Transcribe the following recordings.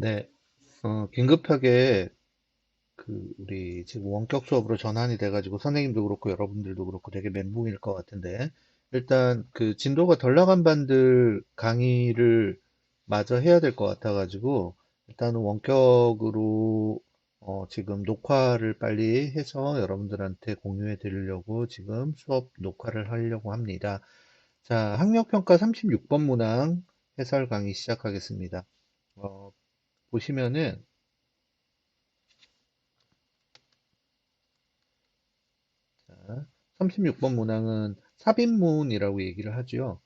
네, 긴급하게 우리 지금 원격 수업으로 전환이 돼가지고 선생님도 그렇고 여러분들도 그렇고 되게 멘붕일 것 같은데 일단 진도가 덜 나간 반들 강의를 마저 해야 될 것 같아가지고 일단은 원격으로 지금 녹화를 빨리 해서 여러분들한테 공유해 드리려고 지금 수업 녹화를 하려고 합니다. 자, 학력평가 36번 문항 해설 강의 시작하겠습니다. 보시면은 36번 문항은 삽입문이라고 얘기를 하죠.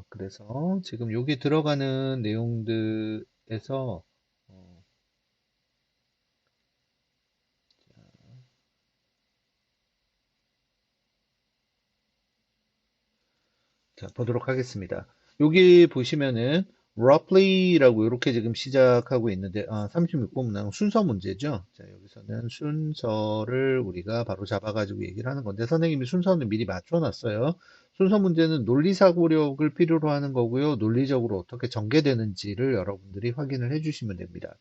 그래서 지금 여기 들어가는 내용들에서 어, 자, 보도록 하겠습니다. 여기 보시면은 roughly라고 이렇게 지금 시작하고 있는데 36번 문항 순서 문제죠. 자, 여기서는 순서를 우리가 바로 잡아가지고 얘기를 하는 건데 선생님이 순서는 미리 맞춰놨어요. 순서 문제는 논리사고력을 필요로 하는 거고요. 논리적으로 어떻게 전개되는지를 여러분들이 확인을 해주시면 됩니다.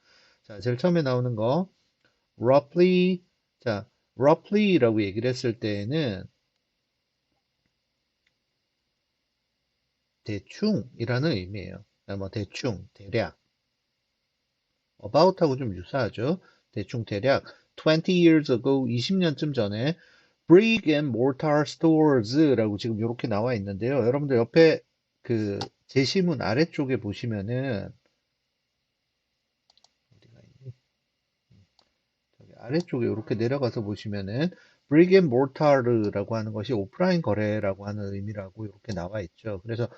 자, 제일 처음에 나오는 거 roughly. 자, roughly라고 얘기를 했을 때에는 대충이라는 의미예요. 뭐 대충, 대략, about하고 좀 유사하죠. 대충, 대략. 20 years ago, 20년쯤 전에 brick and mortar stores라고 지금 이렇게 나와 있는데요. 여러분들 옆에 제시문 아래쪽에 보시면은 어디가 있니? 저기 아래쪽에 이렇게 내려가서 보시면은 brick and mortar라고 하는 것이 오프라인 거래라고 하는 의미라고 이렇게 나와 있죠. 그래서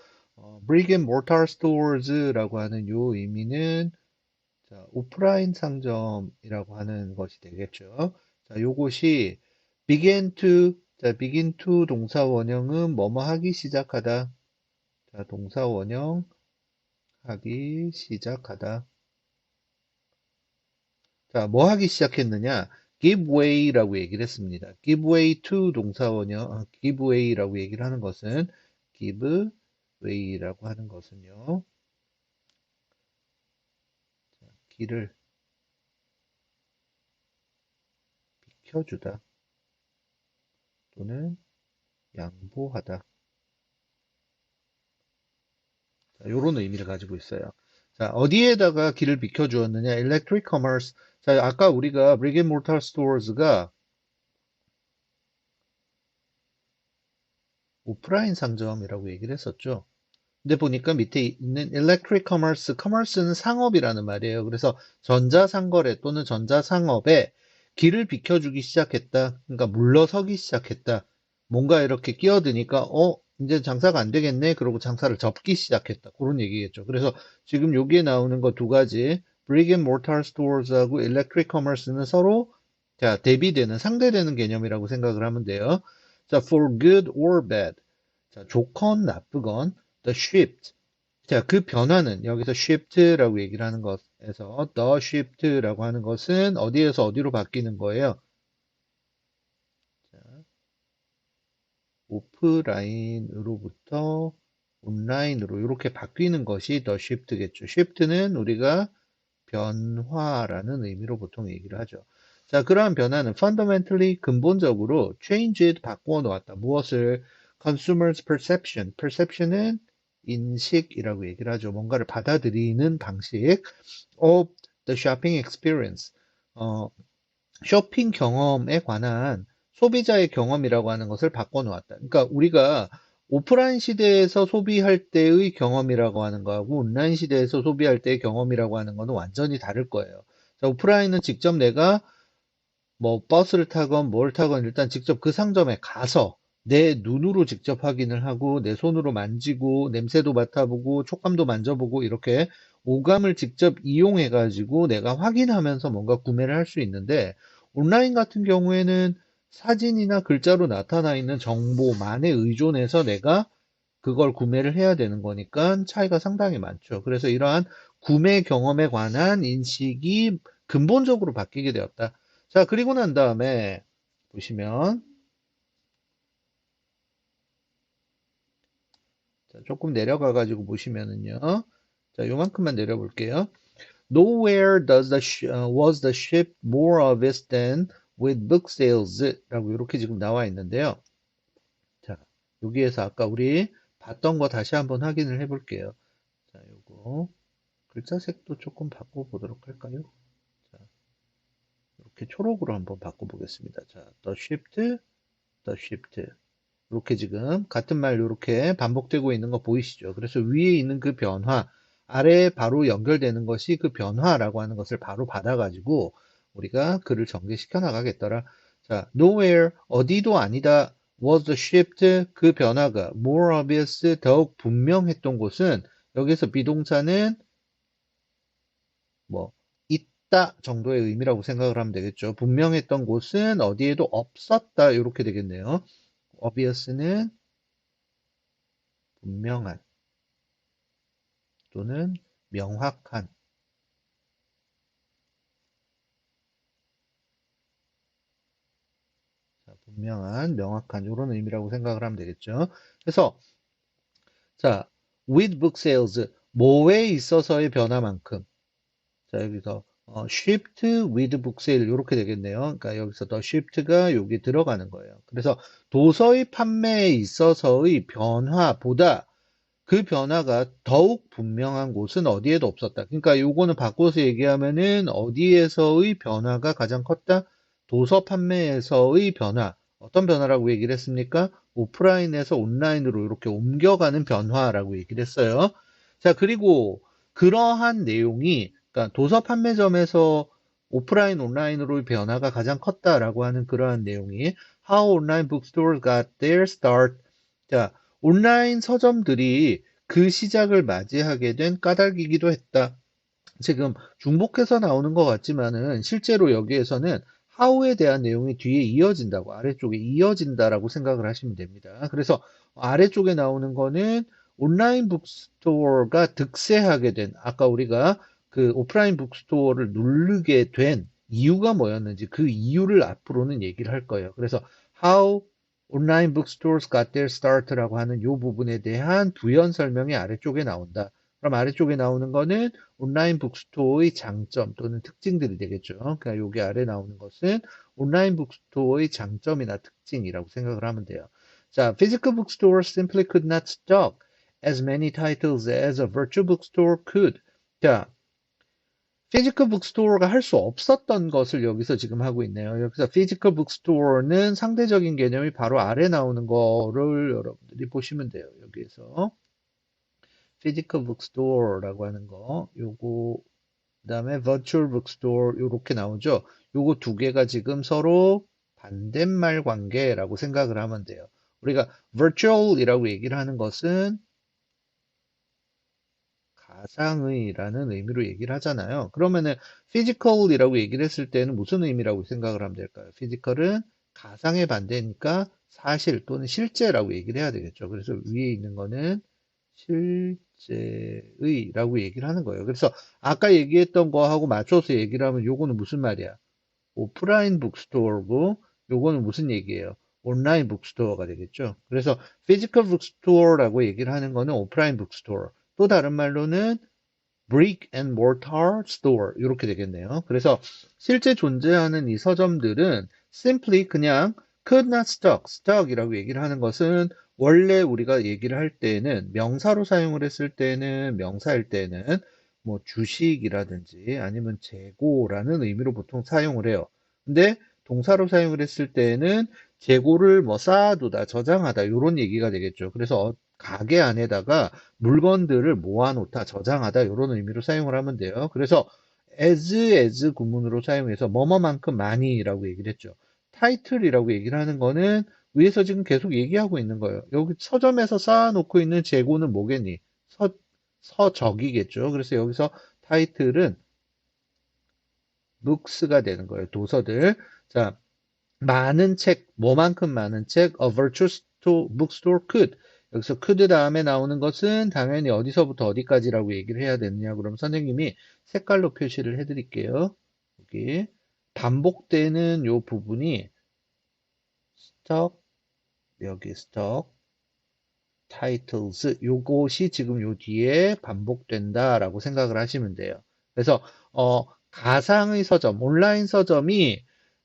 brick and mortar stores라고 하는 요 의미는 자, 오프라인 상점이라고 하는 것이 되겠죠. 자, 요것이 begin to 동사 원형은 뭐뭐 하기 시작하다. 자, 동사 원형 하기 시작하다. 자, 뭐 하기 시작했느냐? give way라고 얘기를 했습니다. give way to 동사 원형, give way라고 얘기를 하는 것은 give way라고 하는 것은요. 길을 비켜주다 또는 양보하다. 자, 요런 의미를 가지고 있어요. 자, 어디에다가 길을 비켜주었느냐? Electric Commerce. 자, 아까 우리가 Brick and Mortar Stores가 오프라인 상점이라고 얘기를 했었죠. 근데 보니까 밑에 있는 Electric Commerce, Commerce는 상업이라는 말이에요. 그래서 전자상거래 또는 전자상업에 길을 비켜주기 시작했다. 그러니까 물러서기 시작했다. 뭔가 이렇게 끼어드니까, 이제 장사가 안 되겠네. 그러고 장사를 접기 시작했다. 그런 얘기겠죠. 그래서 지금 여기에 나오는 거 두 가지, Brick and Mortar Stores하고 Electric Commerce는 서로 자, 대비되는, 상대되는 개념이라고 생각을 하면 돼요. 자, for good or bad. 자, 좋건 나쁘건 the shift. 자, 그 변화는 여기서 shift라고 얘기를 하는 것에서 the shift라고 하는 것은 어디에서 어디로 바뀌는 거예요? 자, 오프라인으로부터 온라인으로 이렇게 바뀌는 것이 the shift겠죠. shift는 우리가 변화라는 의미로 보통 얘기를 하죠. 자, 그러한 변화는 fundamentally 근본적으로 changed 바꾸어 놓았다. 무엇을? consumers perception. perception은 인식이라고 얘기를 하죠. 뭔가를 받아들이는 방식 of the shopping experience. 어, 쇼핑 경험에 관한 소비자의 경험이라고 하는 것을 바꿔 놓았다. 그러니까 우리가 오프라인 시대에서 소비할 때의 경험이라고 하는 거하고 온라인 시대에서 소비할 때의 경험이라고 하는 거는 완전히 다를 거예요. 자, 오프라인은 직접 내가 뭐 버스를 타건 뭘 타건 일단 직접 그 상점에 가서 내 눈으로 직접 확인을 하고 내 손으로 만지고 냄새도 맡아보고 촉감도 만져보고 이렇게 오감을 직접 이용해 가지고 내가 확인하면서 뭔가 구매를 할 수 있는데 온라인 같은 경우에는 사진이나 글자로 나타나 있는 정보만에 의존해서 내가 그걸 구매를 해야 되는 거니까 차이가 상당히 많죠. 그래서 이러한 구매 경험에 관한 인식이 근본적으로 바뀌게 되었다. 자, 그리고 난 다음에 보시면 자, 조금 내려가 가지고 보시면은요. 자, 요만큼만 내려볼게요. Nowhere was the ship more obvious than with book sales 라고 이렇게 지금 나와 있는데요. 자, 여기에서 아까 우리 봤던 거 다시 한번 확인을 해 볼게요. 자, 요거 글자 색도 조금 바꿔보도록 할까요? 자, 이렇게 초록으로 한번 바꿔보겠습니다. 자, the shift. 이렇게 지금 같은 말 이렇게 반복되고 있는 거 보이시죠? 그래서 위에 있는 그 변화, 아래에 바로 연결되는 것이 그 변화라고 하는 것을 바로 받아가지고 우리가 글을 전개시켜 나가겠더라. 자, nowhere, 어디도 아니다. was the shift, 그 변화가 more obvious, 더욱 분명했던 곳은 여기서 비동사는 뭐 있다 정도의 의미라고 생각을 하면 되겠죠. 분명했던 곳은 어디에도 없었다 이렇게 되겠네요. obvious는 분명한 또는 명확한. 자, 분명한, 명확한 이런 의미라고 생각을 하면 되겠죠. 그래서 자, with book sales 뭐에 있어서의 변화만큼 자, 여기서 shift with book sale 이렇게 되겠네요. 그러니까 여기서 더 shift가 여기 들어가는 거예요. 그래서 도서의 판매에 있어서의 변화보다 그 변화가 더욱 분명한 곳은 어디에도 없었다. 그러니까 요거는 바꿔서 얘기하면은 어디에서의 변화가 가장 컸다? 도서 판매에서의 변화. 어떤 변화라고 얘기를 했습니까? 오프라인에서 온라인으로 이렇게 옮겨가는 변화라고 얘기를 했어요. 자, 그리고 그러한 내용이, 그러니까 도서 판매점에서 오프라인, 온라인으로의 변화가 가장 컸다라고 하는 그러한 내용이 How online bookstores got their start. 자, 온라인 서점들이 그 시작을 맞이하게 된 까닭이기도 했다. 지금 중복해서 나오는 것 같지만은 실제로 여기에서는 how에 대한 내용이 뒤에 이어진다고 아래쪽에 이어진다라고 생각을 하시면 됩니다. 그래서 아래쪽에 나오는 거는 온라인 북스토어가 득세하게 된 아까 우리가 그 오프라인 북스토어를 누르게 된 이유가 뭐였는지 그 이유를 앞으로는 얘기를 할 거예요. 그래서 how 온라인 북스토어s got their start라고 하는 이 부분에 대한 부연 설명이 아래쪽에 나온다. 그럼 아래쪽에 나오는 거는 온라인 북스토어의 장점 또는 특징들이 되겠죠. 그러니까 여기 아래 나오는 것은 온라인 북스토어의 장점이나 특징이라고 생각을 하면 돼요. 자, physical bookstores simply could not stock as many titles as a virtual bookstore could. 자, 피지컬 북스토어가 할 수 없었던 것을 여기서 지금 하고 있네요. 여기서 피지컬 북스토어는 상대적인 개념이 바로 아래 나오는 거를 여러분들이 보시면 돼요. 여기에서 피지컬 북스토어라고 하는 거, 요거 그다음에 virtual bookstore 요렇게 나오죠. 요거 두 개가 지금 서로 반대말 관계라고 생각을 하면 돼요. 우리가 virtual이라고 얘기를 하는 것은 가상의라는 의미로 얘기를 하잖아요. 그러면은 physical이라고 얘기를 했을 때는 무슨 의미라고 생각을 하면 될까요? physical은 가상의 반대니까 사실 또는 실제라고 얘기를 해야 되겠죠. 그래서 위에 있는 거는 실제의라고 얘기를 하는 거예요. 그래서 아까 얘기했던 거하고 맞춰서 얘기를 하면 요거는 무슨 말이야? 오프라인 북스토어고 요거는 무슨 얘기예요? 온라인 북스토어가 되겠죠. 그래서 피지컬 북스토어라고 얘기를 하는 거는 오프라인 북스토어. 또 다른 말로는 brick and mortar store 이렇게 되겠네요. 그래서 실제 존재하는 이 서점들은 simply 그냥 could not stock이라고 얘기를 하는 것은 원래 우리가 얘기를 할 때는 명사로 사용을 했을 때는 명사일 때는 뭐 주식이라든지 아니면 재고라는 의미로 보통 사용을 해요. 근데 동사로 사용을 했을 때는 재고를 뭐 쌓아두다, 저장하다 이런 얘기가 되겠죠. 그래서 가게 안에다가 물건들을 모아놓다, 저장하다 이런 의미로 사용을 하면 돼요. 그래서 as 구문으로 사용해서 뭐뭐만큼 많이라고 얘기를 했죠. 타이틀이라고 얘기를 하는 거는 위에서 지금 계속 얘기하고 있는 거예요. 여기 서점에서 쌓아놓고 있는 재고는 뭐겠니? 서적이겠죠. 그래서 여기서 타이틀은 books가 되는 거예요. 도서들. 자, 많은 책, 뭐만큼 많은 책, a virtual bookstore could. 여기서 could 다음에 나오는 것은 당연히 어디서부터 어디까지라고 얘기를 해야 되느냐. 그럼 선생님이 색깔로 표시를 해드릴게요. 여기 반복되는 요 부분이 stock, 여기 stock, titles, 요것이 지금 요 뒤에 반복된다라고 생각을 하시면 돼요. 그래서 가상의 서점, 온라인 서점이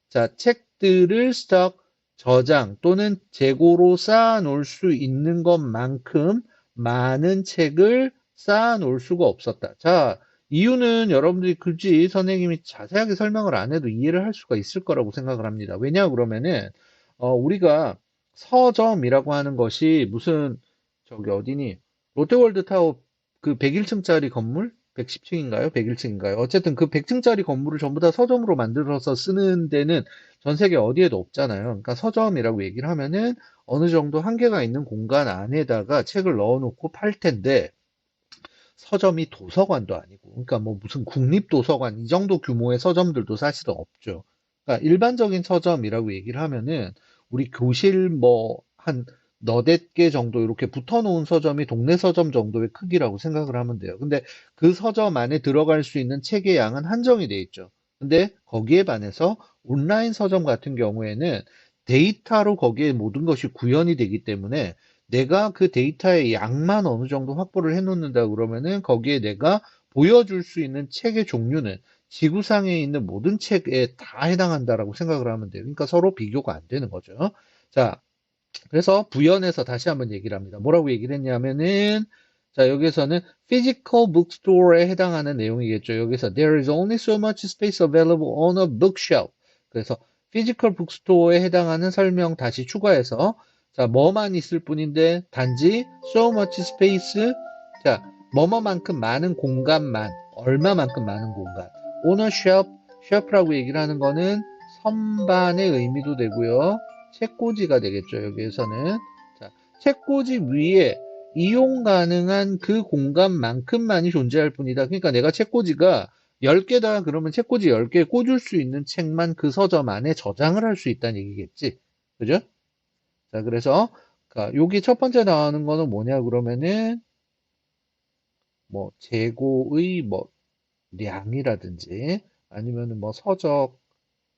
자, 책들을 스톡, 저장 또는 재고로 쌓아 놓을 수 있는 것만큼 많은 책을 쌓아 놓을 수가 없었다. 자, 이유는 여러분들이 굳이 선생님이 자세하게 설명을 안 해도 이해를 할 수가 있을 거라고 생각을 합니다. 왜냐 그러면은 우리가 서점이라고 하는 것이 무슨 저기 어디니 롯데월드타워 그 101층짜리 건물? 110층인가요? 101층인가요? 어쨌든 그 100층짜리 건물을 전부 다 서점으로 만들어서 쓰는 데는 전 세계 어디에도 없잖아요. 그러니까 서점이라고 얘기를 하면은 어느 정도 한계가 있는 공간 안에다가 책을 넣어놓고 팔 텐데 서점이 도서관도 아니고, 그러니까 뭐 무슨 국립도서관 이 정도 규모의 서점들도 사실은 없죠. 그러니까 일반적인 서점이라고 얘기를 하면은 우리 교실 뭐 한 너댓 개 정도 이렇게 붙어 놓은 서점이 동네 서점 정도의 크기라고 생각을 하면 돼요. 근데 그 서점 안에 들어갈 수 있는 책의 양은 한정이 돼 있죠. 근데 거기에 반해서 온라인 서점 같은 경우에는 데이터로 거기에 모든 것이 구현이 되기 때문에 내가 그 데이터의 양만 어느 정도 확보를 해놓는다 그러면은 거기에 내가 보여줄 수 있는 책의 종류는 지구상에 있는 모든 책에 다 해당한다라고 생각을 하면 돼요. 그러니까 서로 비교가 안 되는 거죠. 자, 그래서 부연해서 다시 한번 얘기를 합니다. 뭐라고 얘기를 했냐면은 자, 여기서는 physical bookstore에 해당하는 내용이겠죠. 여기서 there is only so much space available on a bookshelf. 그래서 physical bookstore에 해당하는 설명 다시 추가해서 자, 뭐만 있을 뿐인데 단지 so much space 자, 뭐뭐만큼 많은 공간만 얼마만큼 많은 공간 on a shelf shelf라고 얘기를 하는 거는 선반의 의미도 되고요. 책꽂이가 되겠죠. 여기에서는 자, 책꽂이 위에 이용 가능한 그 공간만큼만이 존재할 뿐이다. 그러니까 내가 책꽂이가 10개다 그러면 책꽂이 10개 꽂을 수 있는 책만 그 서점 안에 저장을 할 수 있다는 얘기겠지. 그죠? 자, 그래서 여기 첫 번째 나오는 거는 뭐냐 그러면은 뭐 재고의 뭐 량이라든지 아니면은 뭐 서적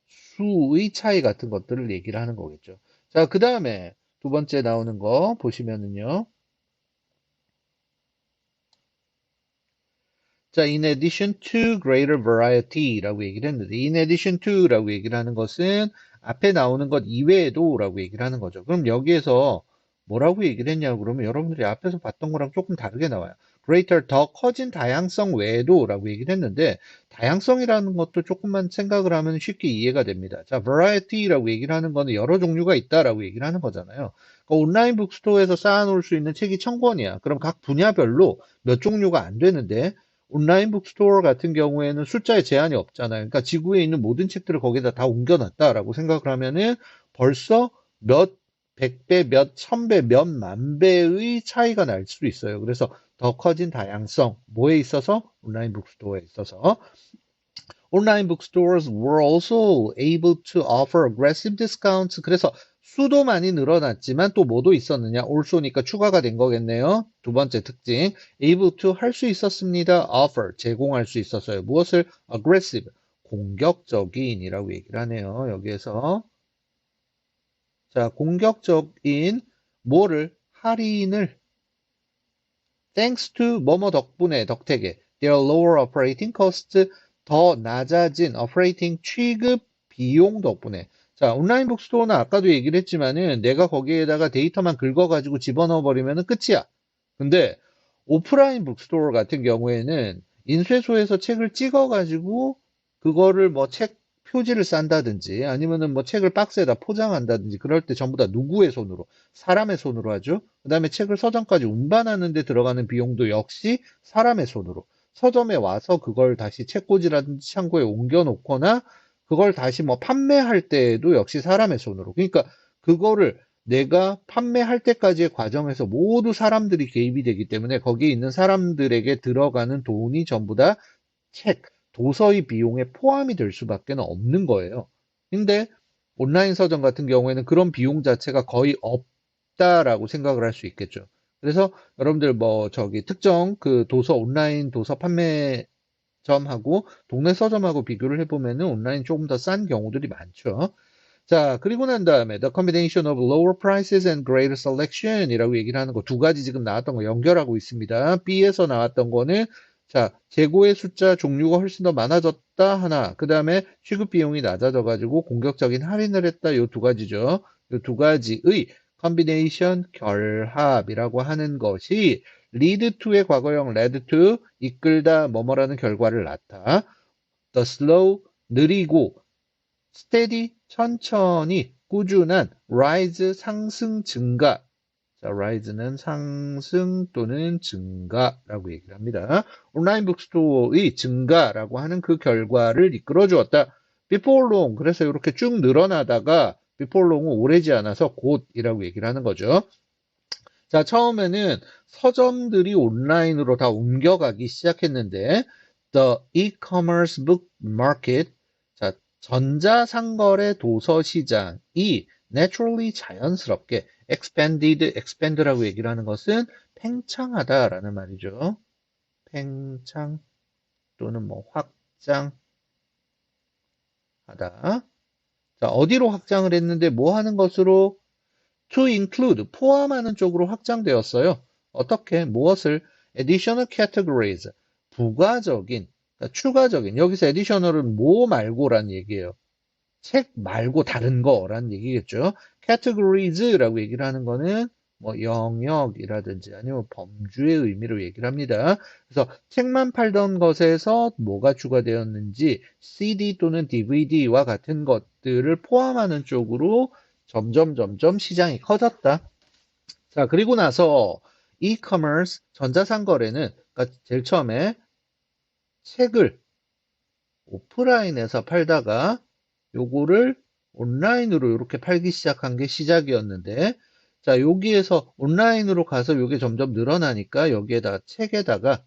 수의 차이 같은 것들을 얘기를 하는 거겠죠. 자, 그 다음에 두 번째 나오는 거 보시면은요. 자, in addition to greater variety라고 얘기를 했는데, in addition to라고 얘기를 하는 것은 앞에 나오는 것 이외에도 라고 얘기를 하는 거죠. 그럼 여기에서 뭐라고 얘기를 했냐고 그러면 여러분들이 앞에서 봤던 거랑 조금 다르게 나와요. greater, 더 커진 다양성 외에도 라고 얘기를 했는데, 다양성이라는 것도 조금만 생각을 하면 쉽게 이해가 됩니다. 자, variety라고 얘기를 하는 거는 여러 종류가 있다라고 얘기를 하는 거잖아요. 그러니까 온라인 북스토어에서 쌓아놓을 수 있는 책이 1000권이야. 그럼 각 분야별로 몇 종류가 안 되는데, 온라인 북스토어 같은 경우에는 숫자에 제한이 없잖아요. 그러니까 지구에 있는 모든 책들을 거기다 다 옮겨놨다라고 생각을 하면은 벌써 몇 백 배, 몇 천 배, 몇 만 배의 차이가 날 수 있어요. 그래서 더 커진 다양성, 뭐에 있어서? 온라인 북스토어에 있어서. Online bookstores were also able to offer aggressive discounts. 그래서 수도 많이 늘어났지만 또 뭐도 있었느냐? also니까 추가가 된 거겠네요. 두 번째 특징. able to 할 수 있었습니다. offer 제공할 수 있었어요. 무엇을? aggressive 공격적인이라고 얘기를 하네요. 여기에서 자, 공격적인 뭐를 할인을 thanks to 뭐뭐 덕분에 덕택에 their lower operating cost 더 낮아진 operating 취급 비용 덕분에 자 온라인 북스토어는 아까도 얘기를 했지만은 내가 거기에다가 데이터만 긁어가지고 집어넣어 버리면은 끝이야. 근데 오프라인 북스토어 같은 경우에는 인쇄소에서 책을 찍어가지고 그거를 뭐 책 표지를 싼다든지 아니면은 뭐 책을 박스에다 포장한다든지 그럴 때 전부 다 누구의 손으로 사람의 손으로 하죠. 그 다음에 책을 서점까지 운반하는 데 들어가는 비용도 역시 사람의 손으로 서점에 와서 그걸 다시 책꽂이라든지 창고에 옮겨 놓거나 그걸 다시 뭐 판매할 때에도 역시 사람의 손으로 그러니까 그거를 내가 판매할 때까지의 과정에서 모두 사람들이 개입이 되기 때문에 거기에 있는 사람들에게 들어가는 돈이 전부 다 책, 도서의 비용에 포함이 될 수밖에 없는 거예요. 근데 온라인 서점 같은 경우에는 그런 비용 자체가 거의 없다라고 생각을 할 수 있겠죠. 그래서 여러분들 뭐 저기 특정 그 도서 온라인 도서 판매점하고 동네 서점하고 비교를 해보면은 온라인 조금 더 싼 경우들이 많죠. 자, 그리고 난 다음에 the combination of lower prices and greater selection 이라고 얘기를 하는 거 두 가지 지금 나왔던 거 연결하고 있습니다. B에서 나왔던 거는 자, 재고의 숫자 종류가 훨씬 더 많아졌다 하나. 그 다음에 취급 비용이 낮아져가지고 공격적인 할인을 했다. 요 두 가지죠. 요 두 가지의 컨비네이션 결합이라고 하는 것이 lead to의 과거형 led to 이끌다 뭐뭐라는 결과를 낳다. the slow 느리고 steady 천천히 꾸준한 rise 상승 증가. 자, rise는 상승 또는 증가라고 얘기를 합니다. 온라인 북스토어의 증가라고 하는 그 결과를 이끌어 주었다. before long. 그래서 이렇게 쭉 늘어나다가 before long은 오래지 않아서 곧이라고 얘기를 하는 거죠. 자, 처음에는 서점들이 온라인으로 다 옮겨가기 시작했는데 the e-commerce book market, 자, 전자상거래 도서 시장이 naturally 자연스럽게 expand라고 얘기를 하는 것은 팽창하다라는 말이죠. 팽창 또는 뭐 확장하다. 자, 어디로 확장을 했는데 뭐 하는 것으로? to include, 포함하는 쪽으로 확장되었어요. 어떻게? 무엇을? additional categories, 부가적인, 그러니까 추가적인, 여기서 additional은 뭐 말고란 얘기예요. 책 말고 다른 거란 얘기겠죠. categories라고 얘기를 하는 거는 뭐 영역이라든지 아니면 범주의 의미로 얘기를 합니다. 그래서 책만 팔던 것에서 뭐가 추가되었는지 CD 또는 DVD와 같은 것들을 포함하는 쪽으로 점점 시장이 커졌다. 자, 그리고 나서 e-commerce, 전자상거래는 그러니까 제일 처음에 책을 오프라인에서 팔다가 요거를 온라인으로 이렇게 팔기 시작한 게 시작이었는데, 자, 여기에서 온라인으로 가서 요게 점점 늘어나니까 여기에다가 책에다가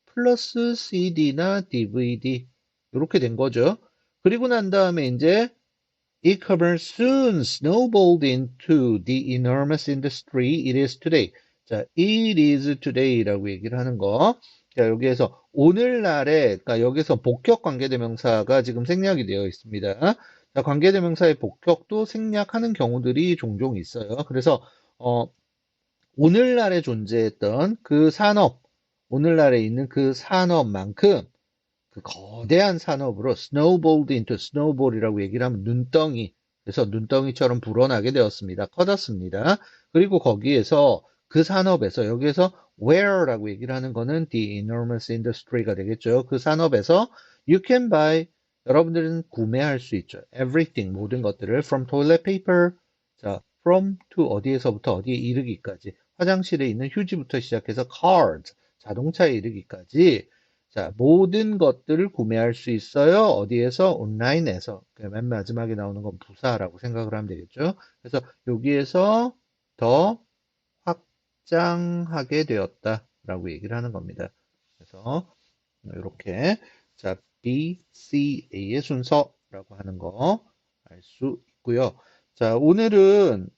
플러스 CD나 DVD 이렇게 된 거죠. 그리고 난 다음에 이제 e-commerce soon snowballed into the enormous industry it is today. 자, it is today라고 얘기를 하는 거. 자, 여기에서 오늘날에, 그러니까 여기서 복격 관계대명사가 지금 생략이 되어 있습니다. 자, 관계대명사의 복격도 생략하는 경우들이 종종 있어요. 그래서 오늘날에 존재했던 그 산업, 오늘날에 있는 그 산업만큼 그 거대한 산업으로 snowballed into snowball이라고 얘기를 하면 눈덩이, 그래서 눈덩이처럼 불어나게 되었습니다. 커졌습니다. 그리고 거기에서 그 산업에서 여기에서 where라고 얘기를 하는 거는 the enormous industry가 되겠죠. 그 산업에서 you can buy, 여러분들은 구매할 수 있죠. everything, 모든 것들을 from toilet paper, 자, from to 어디에서부터 어디에 이르기까지, 화장실에 있는 휴지부터 시작해서 cars, 자동차에 이르기까지, 자, 모든 것들을 구매할 수 있어요. 어디에서? 온라인에서. 맨 마지막에 나오는 건 부사라고 생각을 하면 되겠죠. 그래서 여기에서 더 확장하게 되었다라고 얘기를 하는 겁니다. 그래서 이렇게 자, B, C, A의 순서라고 하는 거 알 수 있고요. 자, 오늘은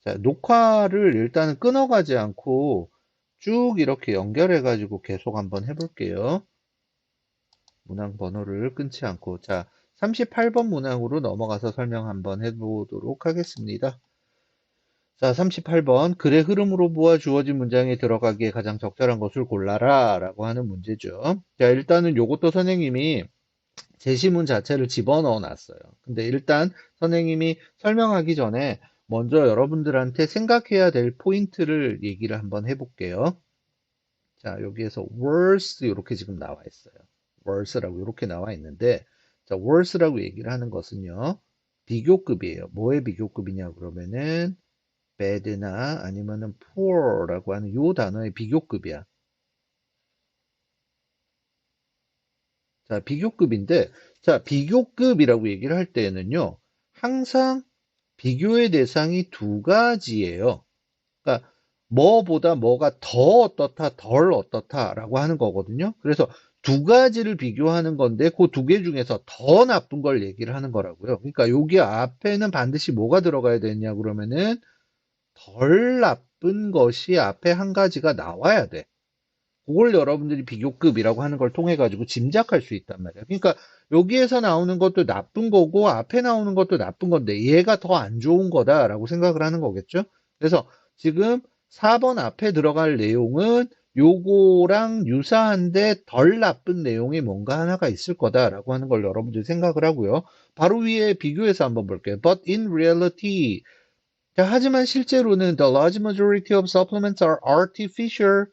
자, 녹화를 일단은 끊어가지 않고 쭉 이렇게 연결해가지고 계속 한번 해볼게요. 문항 번호를 끊지 않고. 자, 38번 문항으로 넘어가서 설명 한번 해보도록 하겠습니다. 자, 38번. 글의 흐름으로 보아 주어진 문장에 들어가기에 가장 적절한 것을 골라라 라고 하는 문제죠. 자, 일단은 요것도 선생님이 제시문 자체를 집어넣어 놨어요. 근데 일단 선생님이 설명하기 전에 먼저 여러분들한테 생각해야 될 포인트를 얘기를 한번 해볼게요. 자, 여기에서 worse 이렇게 지금 나와 있어요. worse라고 이렇게 나와 있는데, 자, worse라고 얘기를 하는 것은요, 비교급이에요. 뭐의 비교급이냐 그러면은 bad나 아니면은 poor라고 하는 요 단어의 비교급이야. 자, 비교급인데, 자, 비교급이라고 얘기를 할 때는요, 항상 비교의 대상이 두 가지예요. 그러니까 뭐보다 뭐가 더 어떻다, 덜 어떻다라고 하는 거거든요. 그래서 두 가지를 비교하는 건데 그 두 개 중에서 더 나쁜 걸 얘기를 하는 거라고요. 그러니까 여기 앞에는 반드시 뭐가 들어가야 되냐 그러면은 덜 나쁜 것이 앞에 한 가지가 나와야 돼. 그걸 여러분들이 비교급이라고 하는 걸 통해 가지고 짐작할 수 있단 말이야. 그러니까 여기에서 나오는 것도 나쁜 거고 앞에 나오는 것도 나쁜 건데 얘가 더 안 좋은 거다라고 생각을 하는 거겠죠. 그래서 지금 4번 앞에 들어갈 내용은 요거랑 유사한데 덜 나쁜 내용이 뭔가 하나가 있을 거다라고 하는 걸 여러분들이 생각을 하고요. 바로 위에 비교해서 한번 볼게요. But in reality, 자, 하지만 실제로는 the large majority of supplements are artificial,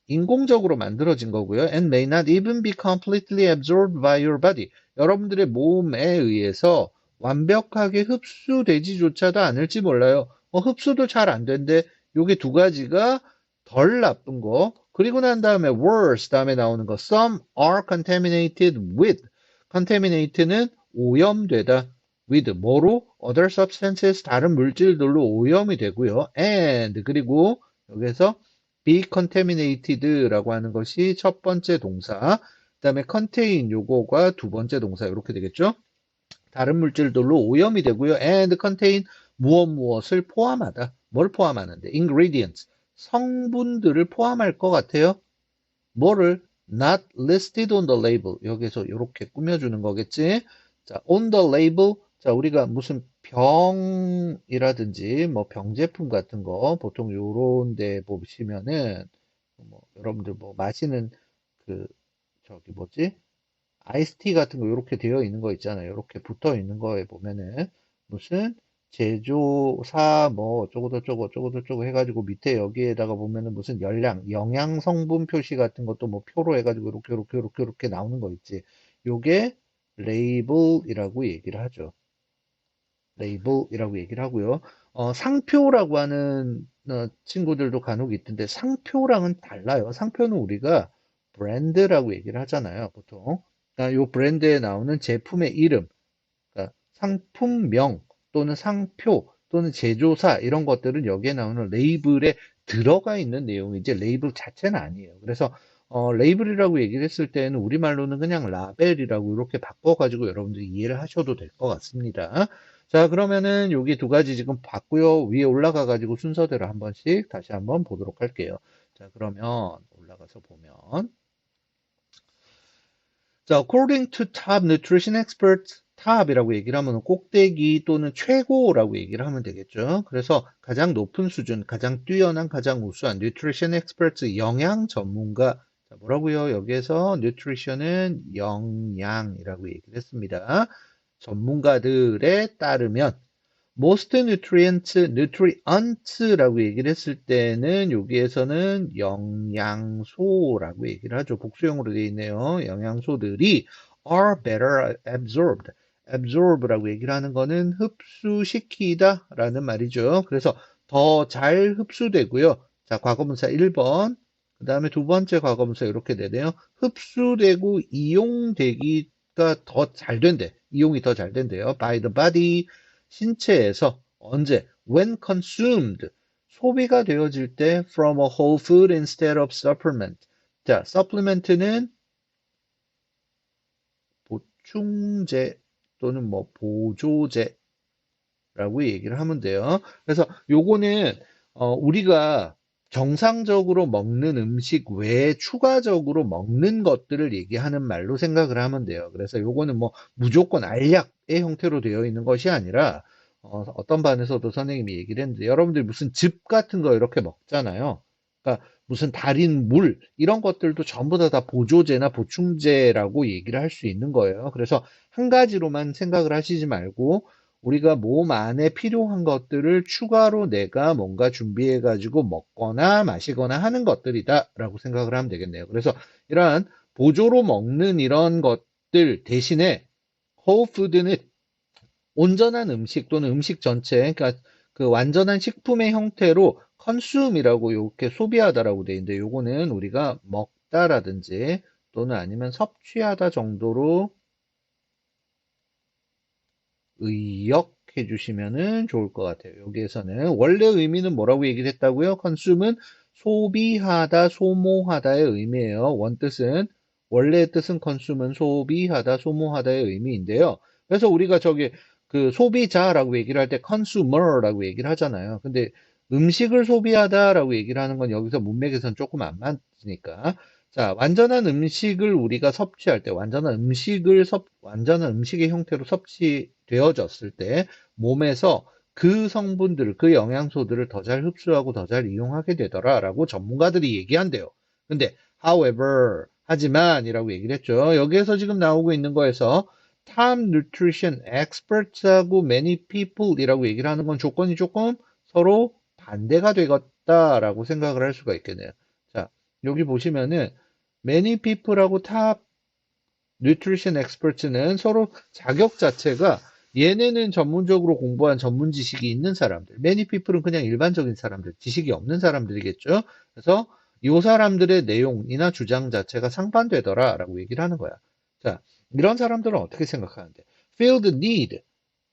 인공적으로 만들어진 거고요. And may not even be completely absorbed by your body. 여러분들의 몸에 의해서 완벽하게 흡수되지조차도 않을지 몰라요. 흡수도 잘 안 된대. 요게 두 가지가 덜 나쁜 거. 그리고 난 다음에 worse 다음에 나오는 거. Some are contaminated with. contaminate는 오염되다. with 뭐로? other substances 다른 물질들로 오염이 되고요. and 그리고 여기서 be contaminated라고 하는 것이 첫 번째 동사, 그 다음에 contain 요거가 두 번째 동사 이렇게 되겠죠. 다른 물질들로 오염이 되고요. and contain 무엇을 포함하다. 뭘 포함하는데? ingredients 성분들을 포함할 것 같아요. 뭐를? not listed on the label. 여기서 이렇게 꾸며주는 거겠지. 자, on the label. 자, 우리가 무슨 병이라든지 뭐 병제품 같은 거 보통 요런 데 보시면은 뭐 여러분들 뭐 마시는 그 저기 뭐지? 아이스티 같은 거 이렇게 되어 있는 거 있잖아요. 이렇게 붙어 있는 거에 보면은 무슨 제조사 뭐 어쩌고 저쩌고 해가지고 밑에 여기에다가 보면은 무슨 영양 성분 표시 같은 것도 뭐 표로 해가지고 이렇게 나오는 거 있지. 요게 레이블이라고 얘기를 하죠. 레이블이라고 얘기를 하고요. 상표라고 하는 친구들도 간혹 있던데 상표랑은 달라요. 상표는 우리가 브랜드라고 얘기를 하잖아요. 보통. 그러니까 요 브랜드에 나오는 제품의 이름, 그러니까 상품명 또는 상표 또는 제조사 이런 것들은 여기에 나오는 레이블에 들어가 있는 내용이지 레이블 자체는 아니에요. 그래서 레이블이라고 얘기를 했을 때는 우리말로는 그냥 라벨이라고 이렇게 바꿔가지고 여러분들이 이해를 하셔도 될 것 같습니다. 자, 그러면은 여기 두 가지 지금 봤고요. 위에 올라가가지고 순서대로 한 번씩 다시 한번 보도록 할게요. 자, 그러면 올라가서 보면 자, according to top nutrition experts, top이라고 얘기를 하면 꼭대기 또는 최고라고 얘기를 하면 되겠죠. 그래서 가장 높은 수준, 가장 뛰어난, 가장 우수한 nutrition experts, 영양 전문가. 자, 뭐라고요? 여기에서 nutrition은 영양이라고 얘기를 했습니다. 전문가들에 따르면 most nutrients라고 얘기를 했을 때는 여기에서는 영양소라고 얘기를 하죠. 복수형으로 되어 있네요. 영양소들이 are better absorbed. absorb라고 얘기를 하는 거는 흡수시키다 라는 말이죠. 그래서 더 잘 흡수되고요. 자, 과거분사 1번. 그 다음에 두 번째 과거분사 이렇게 되네요. 흡수되고 이용되기가 더 잘 된대. 이용이 더 잘 된대요. by the body. 신체에서 언제? when consumed. 소비가 되어질 때 from a whole food instead of supplement. 자, supplement는 보충제 또는 뭐 보조제라고 얘기를 하면 돼요. 그래서 요거는 우리가 정상적으로 먹는 음식 외에 추가적으로 먹는 것들을 얘기하는 말로 생각을 하면 돼요. 그래서 요거는 뭐 무조건 알약의 형태로 되어 있는 것이 아니라 어떤 반에서도 선생님이 얘기를 했는데 여러분들이 무슨 즙 같은 거 이렇게 먹잖아요. 그러니까 무슨 달인 물 이런 것들도 전부 다 보조제나 보충제라고 얘기를 할 수 있는 거예요. 그래서 한 가지로만 생각을 하시지 말고 우리가 몸 안에 필요한 것들을 추가로 내가 뭔가 준비해 가지고 먹거나 마시거나 하는 것들이다라고 생각을 하면 되겠네요. 그래서 이러한 보조로 먹는 이런 것들 대신에 whole food는 온전한 음식 또는 음식 전체, 그러니까 그 완전한 식품의 형태로 consume이라고 이렇게 소비하다라고 돼 있는데 요거는 우리가 먹다라든지 또는 아니면 섭취하다 정도로 의역해 주시면은 좋을 것 같아요. 여기에서는 원래 의미는 뭐라고 얘기를 했다고요? consume은 소비하다, 소모하다의 의미예요. 원뜻은 원래의 뜻은 consume은 소비하다, 소모하다의 의미인데요. 그래서 우리가 저기 그 소비자라고 얘기를 할 때 consumer라고 얘기를 하잖아요. 근데 음식을 소비하다라고 얘기를 하는 건 여기서 문맥에서는 조금 안 맞으니까. 자, 완전한 음식을 우리가 섭취할 때, 완전한 음식의 형태로 섭취되어졌을 때, 몸에서 그 성분들, 그 영양소들을 더 잘 흡수하고 더 잘 이용하게 되더라라고 전문가들이 얘기한대요. 근데 however, 하지만이라고 얘기를 했죠. 여기에서 지금 나오고 있는 거에서 top nutrition experts하고 many people이라고 얘기를 하는 건 조건이 조금 서로 반대가 되겠다라고 생각을 할 수가 있겠네요. 자, 여기 보시면은 many people하고 top nutrition experts는 서로 자격 자체가 얘네는 전문적으로 공부한 전문 지식이 있는 사람들, many people은 그냥 일반적인 사람들, 지식이 없는 사람들이겠죠. 그래서 이 사람들의 내용이나 주장 자체가 상반되더라라고 얘기를 하는 거야. 자, 이런 사람들은 어떻게 생각하는데? feel the need.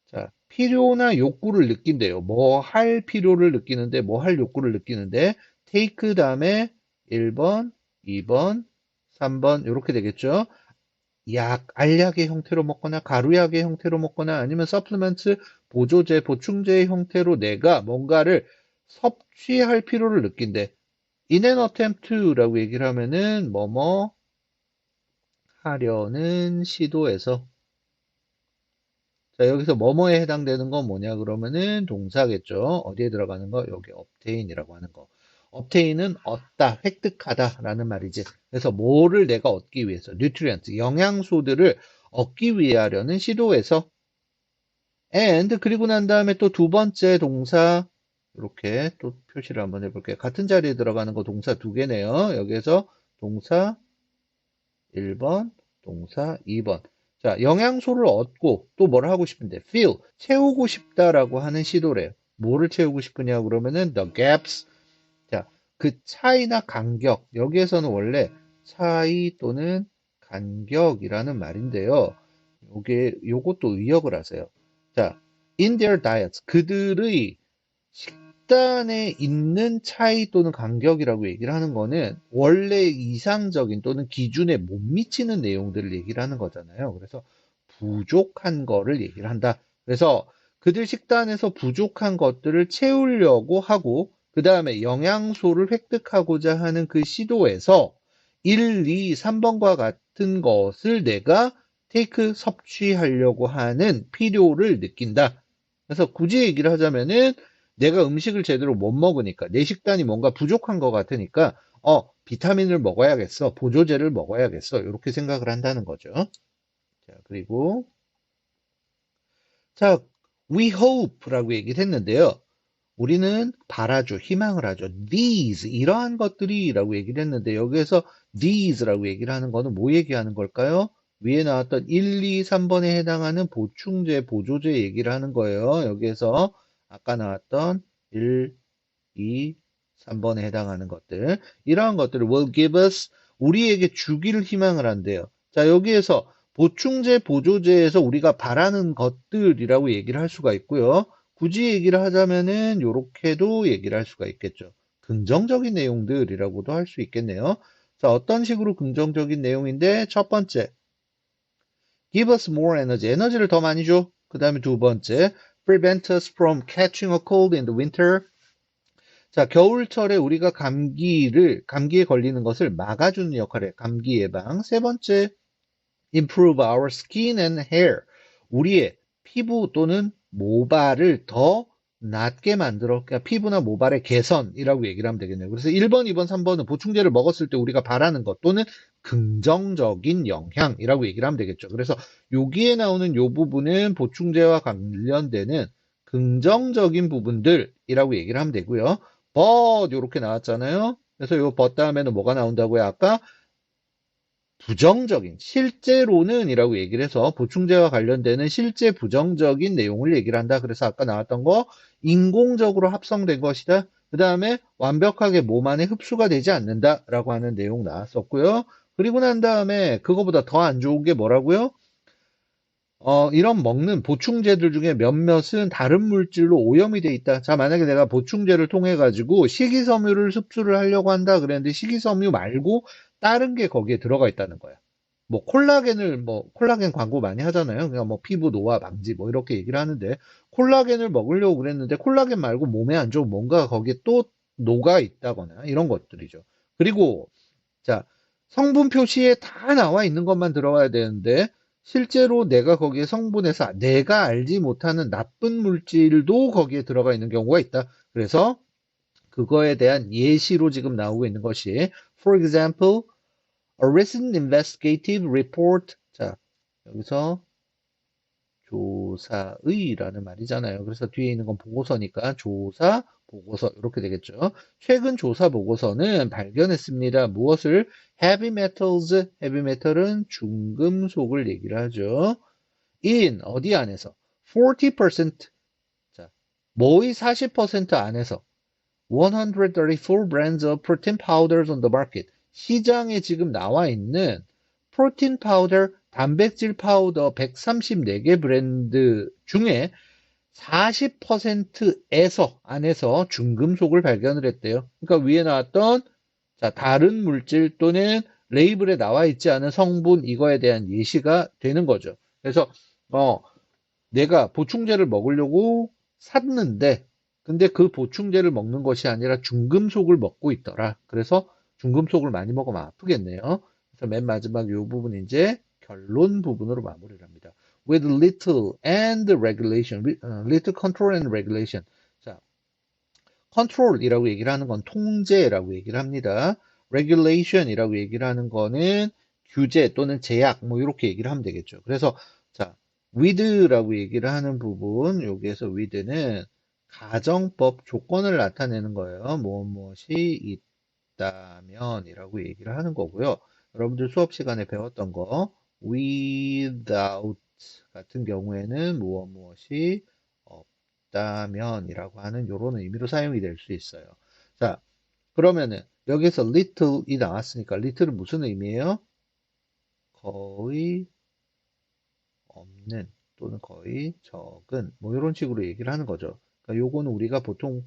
자, 필요나 욕구를 느낀대요. 뭐 할 필요를 느끼는데, 뭐 할 욕구를 느끼는데, take 다음에 1번, 2번, 3번, 이렇게 되겠죠. 약, 알약의 형태로 먹거나 가루약의 형태로 먹거나 아니면 서플리먼트, 보조제, 보충제의 형태로 내가 뭔가를 섭취할 필요를 느낀대. In an attempt to라고 얘기를 하면은 뭐뭐 하려는 시도에서. 자, 여기서 뭐뭐에 해당되는 건 뭐냐 그러면은 동사겠죠. 어디에 들어가는 거? 여기 obtain이라고 하는 거. obtain은 얻다, 획득하다라는 말이지. 그래서 뭐를 내가 얻기 위해서, nutrient, 영양소들을 얻기 위해 하려는 시도에서 and 그리고 난 다음에 또 두 번째 동사 이렇게 또 표시를 한번 해볼게요. 같은 자리에 들어가는 거 동사 두 개네요. 여기에서 동사 1번, 동사 2번. 자, 영양소를 얻고 또 뭘 하고 싶은데 fill, 채우고 싶다라고 하는 시도래요. 뭐를 채우고 싶으냐 그러면은 the gaps. 자, 그 차이나 간격. 여기에서는 원래 차이 또는 간격이라는 말인데요. 요것도 의역을 하세요. 자, in their diets. 그들의 식단에 있는 차이 또는 간격이라고 얘기를 하는 거는 원래 이상적인 또는 기준에 못 미치는 내용들을 얘기를 하는 거잖아요. 그래서 부족한 거를 얘기를 한다. 그래서 그들 식단에서 부족한 것들을 채우려고 하고 그 다음에 영양소를 획득하고자 하는 그 시도에서 1, 2, 3번과 같은 것을 내가 테이크 섭취하려고 하는 필요를 느낀다. 그래서 굳이 얘기를 하자면은 내가 음식을 제대로 못 먹으니까 내 식단이 뭔가 부족한 것 같으니까 비타민을 먹어야겠어, 보조제를 먹어야겠어 이렇게 생각을 한다는 거죠. 자, 그리고 자, we hope라고 얘기를 했는데요. 우리는 바라죠, 희망을 하죠. these 이러한 것들이라고 얘기를 했는데 여기에서 these라고 얘기를 하는 거는 뭐 얘기하는 걸까요? 위에 나왔던 1, 2, 3번에 해당하는 보충제, 보조제 얘기를 하는 거예요. 여기에서 아까 나왔던 1, 2, 3번에 해당하는 것들. 이러한 것들을 will give us, 우리에게 주기를 희망을 한대요. 자, 여기에서 보충제, 보조제에서 우리가 바라는 것들이라고 얘기를 할 수가 있고요. 굳이 얘기를 하자면은 요렇게도 얘기를 할 수가 있겠죠. 긍정적인 내용들이라고도 할 수 있겠네요. 자, 어떤 식으로 긍정적인 내용인데 첫 번째, give us more energy. 에너지를 더 많이 줘. 그 다음에 두 번째, prevent us from catching a cold in the winter. 자, 겨울철에 우리가 감기에 걸리는 것을 막아주는 역할을 해. 감기 예방. 세 번째, improve our skin and hair. 우리의 피부 또는 모발을 더 낫게 만들어. 그러니까 피부나 모발의 개선이라고 얘기를 하면 되겠네요. 그래서 1번, 2번, 3번은 보충제를 먹었을 때 우리가 바라는 것 또는 긍정적인 영향이라고 얘기를 하면 되겠죠. 그래서 여기에 나오는 요 부분은 보충제와 관련되는 긍정적인 부분들이라고 얘기를 하면 되고요. but 이렇게 나왔잖아요. 그래서 요 but 다음에는 뭐가 나온다고요? 아까 부정적인, 실제로는 이라고 얘기를 해서 보충제와 관련되는 실제 부정적인 내용을 얘기를 한다. 그래서 아까 나왔던 거 인공적으로 합성된 것이다. 그 다음에 완벽하게 몸 안에 흡수가 되지 않는다 라고 하는 내용 나왔었고요. 그리고 난 다음에 그거보다 더 안 좋은 게 뭐라고요? 이런 먹는 보충제들 중에 몇몇은 다른 물질로 오염이 돼 있다. 자, 만약에 내가 보충제를 통해 가지고 식이섬유를 흡수를 하려고 한다 그랬는데 식이섬유 말고 다른 게 거기에 들어가 있다는 거야. 뭐 콜라겐 광고 많이 하잖아요. 그냥 뭐 피부 노화 방지 뭐 이렇게 얘기를 하는데 콜라겐을 먹으려고 그랬는데 콜라겐 말고 몸에 안 좋은 뭔가 거기에 또 녹아 있다거나 이런 것들이죠. 그리고 자, 성분 표시에 다 나와 있는 것만 들어와야 되는데 실제로 내가 거기에 성분에서 내가 알지 못하는 나쁜 물질도 거기에 들어가 있는 경우가 있다. 그래서 그거에 대한 예시로 지금 나오고 있는 것이 For example, a recent investigative report. 자, 여기서 조사의라는 말이잖아요. 그래서 뒤에 있는 건 보고서니까 조사, 보고서 이렇게 되겠죠. 최근 조사 보고서는 발견했습니다. 무엇을? Heavy metals. Heavy metal은 중금속을 얘기를 하죠. In 어디 안에서? 40%. 자, 뭐의 40% 안에서? 134 brands of protein powders on the market. 시장에 지금 나와 있는 프로틴 파우더, 단백질 파우더 134개 브랜드 중에 40%에서 안에서 중금속을 발견을 했대요. 그러니까 위에 나왔던 자, 다른 물질 또는 레이블에 나와 있지 않은 성분 이거에 대한 예시가 되는 거죠. 그래서 내가 보충제를 먹으려고 샀는데 근데 그 보충제를 먹는 것이 아니라 중금속을 먹고 있더라. 그래서 중금속을 많이 먹으면 아프겠네요. 그래서 맨 마지막 이 부분 이제 결론 부분으로 마무리를 합니다. With little and regulation, little control and regulation. 자, control이라고 얘기를 하는 건 통제라고 얘기를 합니다. regulation이라고 얘기를 하는 거는 규제 또는 제약 뭐 이렇게 얘기를 하면 되겠죠. 그래서 자, with라고 얘기를 하는 부분 여기에서 with는 가정법 조건을 나타내는 거예요. 무엇이 있다면이라고 얘기를 하는 거고요. 여러분들 수업 시간에 배웠던 거 without 같은 경우에는 무엇이 없다면이라고 하는 이런 의미로 사용이 될 수 있어요. 자, 그러면은 여기서 little이 나왔으니까 little은 무슨 의미예요? 거의 없는 또는 거의 적은 뭐 이런 식으로 얘기를 하는 거죠. 그러니까 요거는 우리가 보통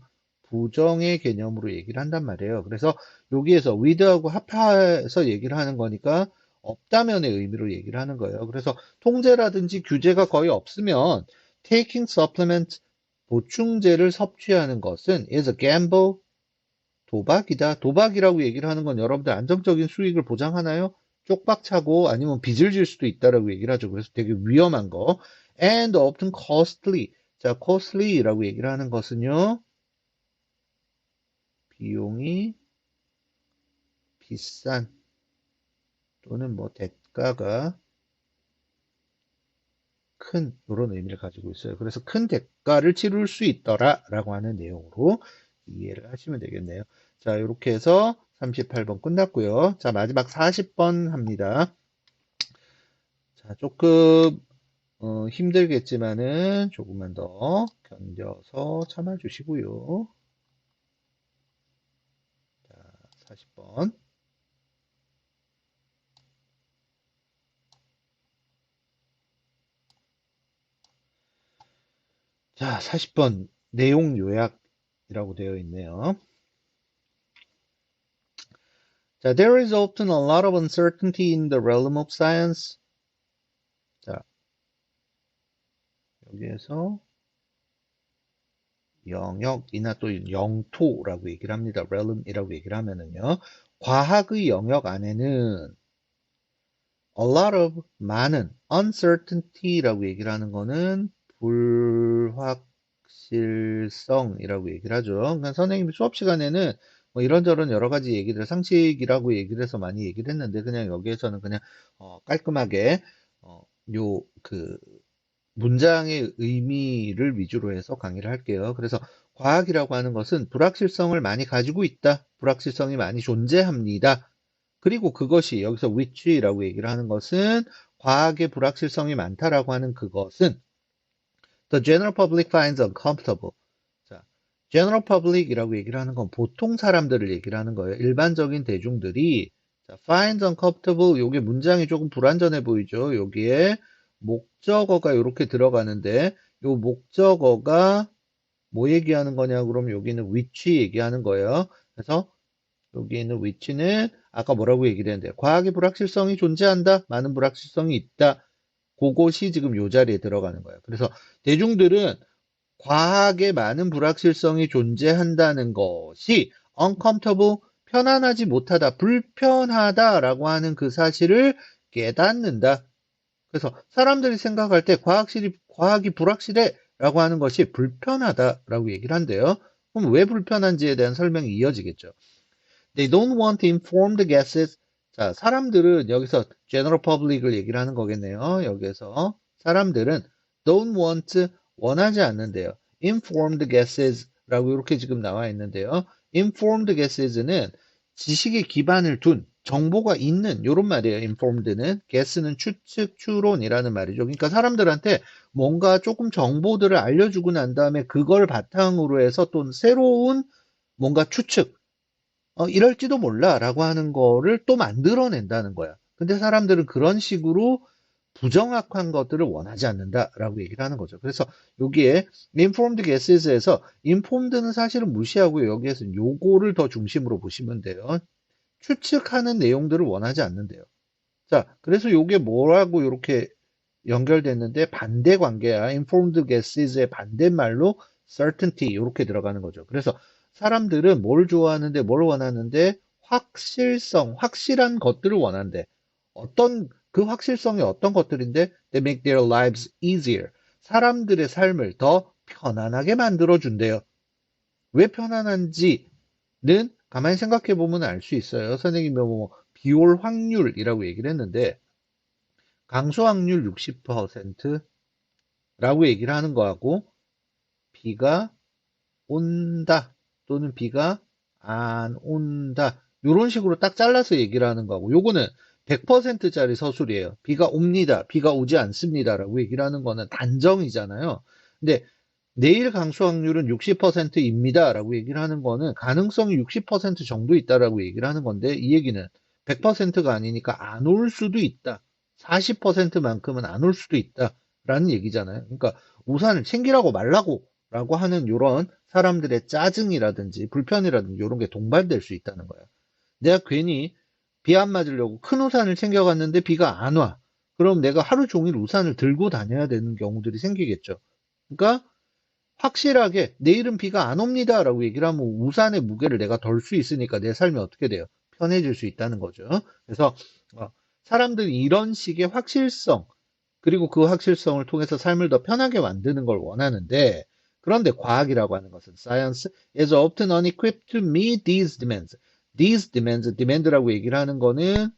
부정의 개념으로 얘기를 한단 말이에요. 그래서 여기에서 with하고 합해서 얘기를 하는 거니까 없다면의 의미로 얘기를 하는 거예요. 그래서 통제라든지 규제가 거의 없으면 taking supplement 보충제를 섭취하는 것은 is a gamble 도박이다. 도박이라고 얘기를 하는 건 여러분들 안정적인 수익을 보장하나요? 쪽박 차고 아니면 빚을 질 수도 있다라고 얘기를 하죠. 그래서 되게 위험한 거. And often costly. 자, costly라고 얘기를 하는 것은요. 비용이 비싼 또는 뭐 대가가 큰 이런 의미를 가지고 있어요. 그래서 큰 대가를 치를 수 있더라라고 하는 내용으로 이해를 하시면 되겠네요. 자, 이렇게 해서 38번 끝났고요. 자, 마지막 40번 합니다. 자, 조금 힘들겠지만은 조금만 더 견뎌서 참아주시고요. 자, 40번. 자, 40번 내용 요약이라고 되어 있네요. 자, there is often a lot of uncertainty in the realm of science. 자, 여기에서 영역이나 또 영토라고 얘기를 합니다. realm이라고 얘기를 하면은요. 과학의 영역 안에는 a lot of 많은 uncertainty라고 얘기를 하는 거는 불확실성이라고 얘기를 하죠. 그러니까 선생님이 수업 시간에는 뭐 이런저런 여러 가지 얘기들 상식이라고 얘기를 해서 많이 얘기를 했는데 그냥 여기에서는 그냥 깔끔하게 요 그 문장의 의미를 위주로 해서 강의를 할게요. 그래서 과학이라고 하는 것은 불확실성을 많이 가지고 있다. 불확실성이 많이 존재합니다. 그리고 그것이 여기서 which라고 얘기를 하는 것은 과학의 불확실성이 많다라고 하는 그것은 the general public finds uncomfortable. 자, general public이라고 얘기를 하는 건 보통 사람들을 얘기를 하는 거예요. 일반적인 대중들이 자, finds uncomfortable 요게 문장이 조금 불완전해 보이죠. 여기에 목적어가 이렇게 들어가는데 요 목적어가 뭐 얘기하는 거냐 그러면 여기는 which 얘기하는 거예요. 그래서 여기 있는 which는 아까 뭐라고 얘기를 했는데 과학의 불확실성이 존재한다. 많은 불확실성이 있다. 그것이 지금 요 자리에 들어가는 거예요. 그래서 대중들은 과학에 많은 불확실성이 존재한다는 것이 uncomfortable, 편안하지 못하다, 불편하다라고 하는 그 사실을 깨닫는다. 그래서 사람들이 생각할 때 과학이 불확실해 라고 하는 것이 불편하다라고 얘기를 한대요. 그럼 왜 불편한지에 대한 설명이 이어지겠죠. They don't want informed guesses. 자, 사람들은 여기서 general public을 얘기를 하는 거겠네요. 여기서 사람들은 don't want 원하지 않는데요. informed guesses 라고 이렇게 지금 나와 있는데요. informed guesses는 지식에 기반을 둔 정보가 있는 이런 말이에요. informed는 guess는 추측, 추론이라는 말이죠. 그러니까 사람들한테 뭔가 조금 정보들을 알려주고 난 다음에 그걸 바탕으로 해서 또 새로운 뭔가 추측, 이럴지도 몰라 라고 하는 거를 또 만들어낸다는 거야. 근데 사람들은 그런 식으로 부정확한 것들을 원하지 않는다라고 얘기를 하는 거죠. 그래서 여기에 informed guesses에서 informed는 사실은 무시하고 여기에서 요거를 더 중심으로 보시면 돼요. 추측하는 내용들을 원하지 않는데요. 자, 그래서 요게 뭐라고 이렇게 연결됐는데 반대 관계야. informed guesses의 반대말로 certainty 이렇게 들어가는 거죠. 그래서 사람들은 뭘 좋아하는데 뭘 원하는데 확실성, 확실한 것들을 원한대. 그 확실성이 어떤 것들인데 they make their lives easier. 사람들의 삶을 더 편안하게 만들어 준대요. 왜 편안한지는 가만히 생각해 보면 알 수 있어요. 선생님이 뭐 비올 확률이라고 얘기를 했는데 강수 확률 60%라고 얘기를 하는 거하고 비가 온다 또는 비가 안 온다 이런 식으로 딱 잘라서 얘기를 하는 거하고 요거는 100%짜리 서술이에요. 비가 옵니다. 비가 오지 않습니다. 라고 얘기를 하는 거는 단정이잖아요. 근데 내일 강수 확률은 60%입니다. 라고 얘기를 하는 거는 가능성이 60% 정도 있다라고 얘기를 하는 건데 이 얘기는 100%가 아니니까 안 올 수도 있다. 40%만큼은 안 올 수도 있다. 라는 얘기잖아요. 그러니까 우산을 챙기라고 말라고 라고 하는 이런 사람들의 짜증이라든지 불편이라든지 이런 게 동반될 수 있다는 거예요. 내가 괜히 비 안 맞으려고 큰 우산을 챙겨갔는데 비가 안 와. 그럼 내가 하루 종일 우산을 들고 다녀야 되는 경우들이 생기겠죠. 그러니까 확실하게 내일은 비가 안 옵니다 라고 얘기를 하면 우산의 무게를 내가 덜 수 있으니까 내 삶이 어떻게 돼요? 편해질 수 있다는 거죠. 그래서 사람들이 이런 식의 확실성 그리고 그 확실성을 통해서 삶을 더 편하게 만드는 걸 원하는데 그런데 과학이라고 하는 것은 science is often unequipped to meet these demands. these demands, demand라고 얘기를 하는 거는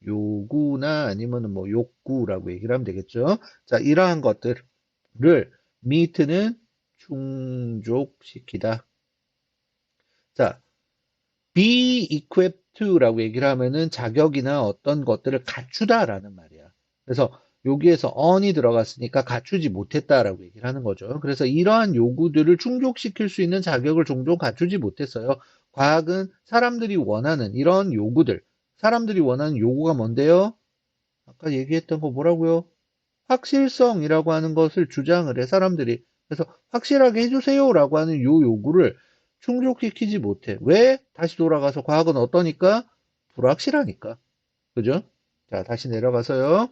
요구나 아니면 뭐 욕구라고 얘기를 하면 되겠죠. 자, 이러한 것들을 meet는 충족시키다. 자, be equipped to라고 얘기를 하면은 자격이나 어떤 것들을 갖추다라는 말이야. 그래서 여기에서 on이 들어갔으니까 갖추지 못했다라고 얘기를 하는 거죠. 그래서 이러한 요구들을 충족시킬 수 있는 자격을 종종 갖추지 못했어요. 과학은 사람들이 원하는 이런 요구들, 사람들이 원하는 요구가 뭔데요? 아까 얘기했던 거 뭐라고요? 확실성이라고 하는 것을 주장을 해, 사람들이. 그래서 확실하게 해주세요라고 하는 요 요구를 충족시키지 못해. 왜? 다시 돌아가서 과학은 어떠니까? 불확실하니까. 그죠? 자, 다시 내려가서요.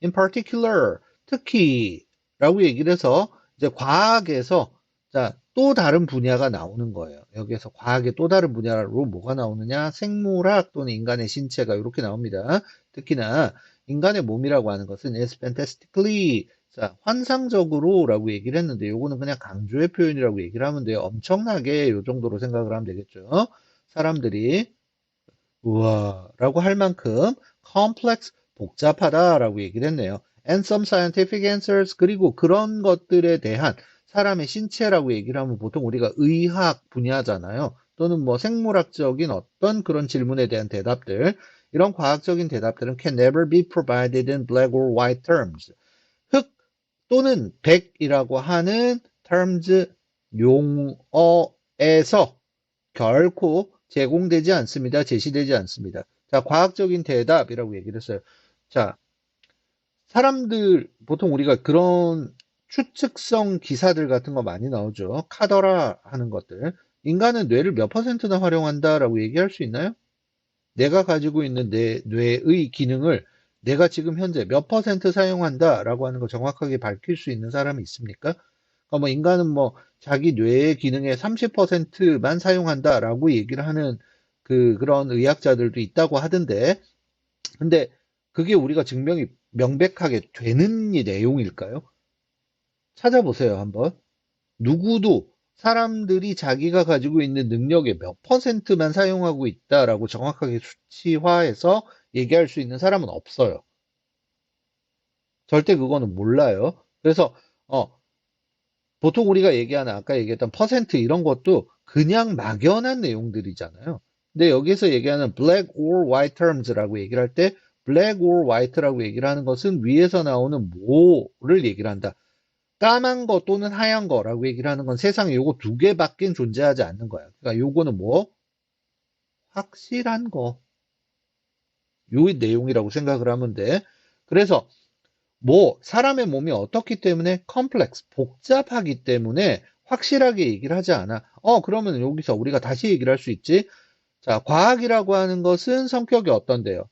In particular, 특히 라고 얘기를 해서 이제 과학에서 자, 또 다른 분야가 나오는 거예요. 여기에서 과학의 또 다른 분야로 뭐가 나오느냐? 생물학 또는 인간의 신체가 이렇게 나옵니다. 특히나 인간의 몸이라고 하는 것은 is fantastically 자, 환상적으로 라고 얘기를 했는데 요거는 그냥 강조의 표현이라고 얘기를 하면 돼요. 엄청나게 요 정도로 생각을 하면 되겠죠. 사람들이 우와 라고 할 만큼 complex 복잡하다라고 얘기를 했네요. And some scientific answers 그리고 그런 것들에 대한 사람의 신체라고 얘기를 하면 보통 우리가 의학 분야잖아요. 또는 뭐 생물학적인 어떤 그런 질문에 대한 대답들 이런 과학적인 대답들은 can never be provided in black or white terms. 흑 또는 백이라고 하는 terms 용어에서 결코 제공되지 않습니다. 제시되지 않습니다. 자, 과학적인 대답이라고 얘기를 했어요. 자, 사람들, 보통 우리가 그런 추측성 기사들 같은 거 많이 나오죠. 카더라 하는 것들. 인간은 뇌를 몇 퍼센트나 활용한다라고 얘기할 수 있나요? 내가 가지고 있는 내 뇌의 기능을 내가 지금 현재 몇 퍼센트 사용한다라고 하는 거 정확하게 밝힐 수 있는 사람이 있습니까? 뭐 인간은 뭐 자기 뇌의 기능의 30%만 사용한다라고 얘기를 하는 그런 의학자들도 있다고 하던데, 근데 그게 우리가 증명이 명백하게 되는 이 내용일까요? 찾아보세요, 한번. 누구도 사람들이 자기가 가지고 있는 능력의 몇 퍼센트만 사용하고 있다라고 정확하게 수치화해서 얘기할 수 있는 사람은 없어요. 절대 그거는 몰라요. 그래서 보통 우리가 얘기하는 아까 얘기했던 퍼센트 이런 것도 그냥 막연한 내용들이잖아요. 근데 여기서 얘기하는 black or white terms라고 얘기를 할 때 black or white라고 얘기를 하는 것은 위에서 나오는 뭐를 얘기를 한다. 까만 거 또는 하얀 거라고 얘기를 하는 건 세상에 요거 두 개밖에 존재하지 않는 거야. 그러니까 요거는 뭐? 확실한 거. 요 내용이라고 생각을 하면 돼. 그래서 뭐 사람의 몸이 어떻기 때문에 컴플렉스, 복잡하기 때문에 확실하게 얘기를 하지 않아. 그러면 여기서 우리가 다시 얘기를 할 수 있지. 자, 과학이라고 하는 것은 성격이 어떤데요?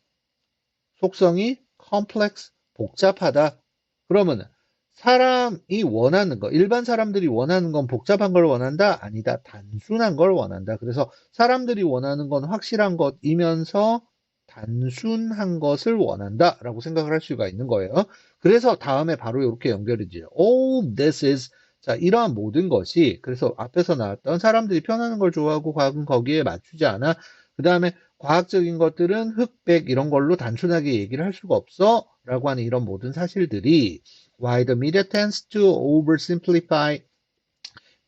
속성이 컴플렉스, 복잡하다. 그러면 사람이 원하는 거, 일반 사람들이 원하는 건 복잡한 걸 원한다? 아니다. 단순한 걸 원한다. 그래서 사람들이 원하는 건 확실한 것이면서 단순한 것을 원한다. 라고 생각을 할 수가 있는 거예요. 그래서 다음에 바로 이렇게 연결이 돼요. All this is, 자, 이러한 모든 것이, 그래서 앞에서 나왔던 사람들이 편하는 걸 좋아하고 과학은 거기에 맞추지 않아. 그 다음에 과학적인 것들은 흑백 이런 걸로 단순하게 얘기를 할 수가 없어. 라고 하는 이런 모든 사실들이 Why the media tends to oversimplify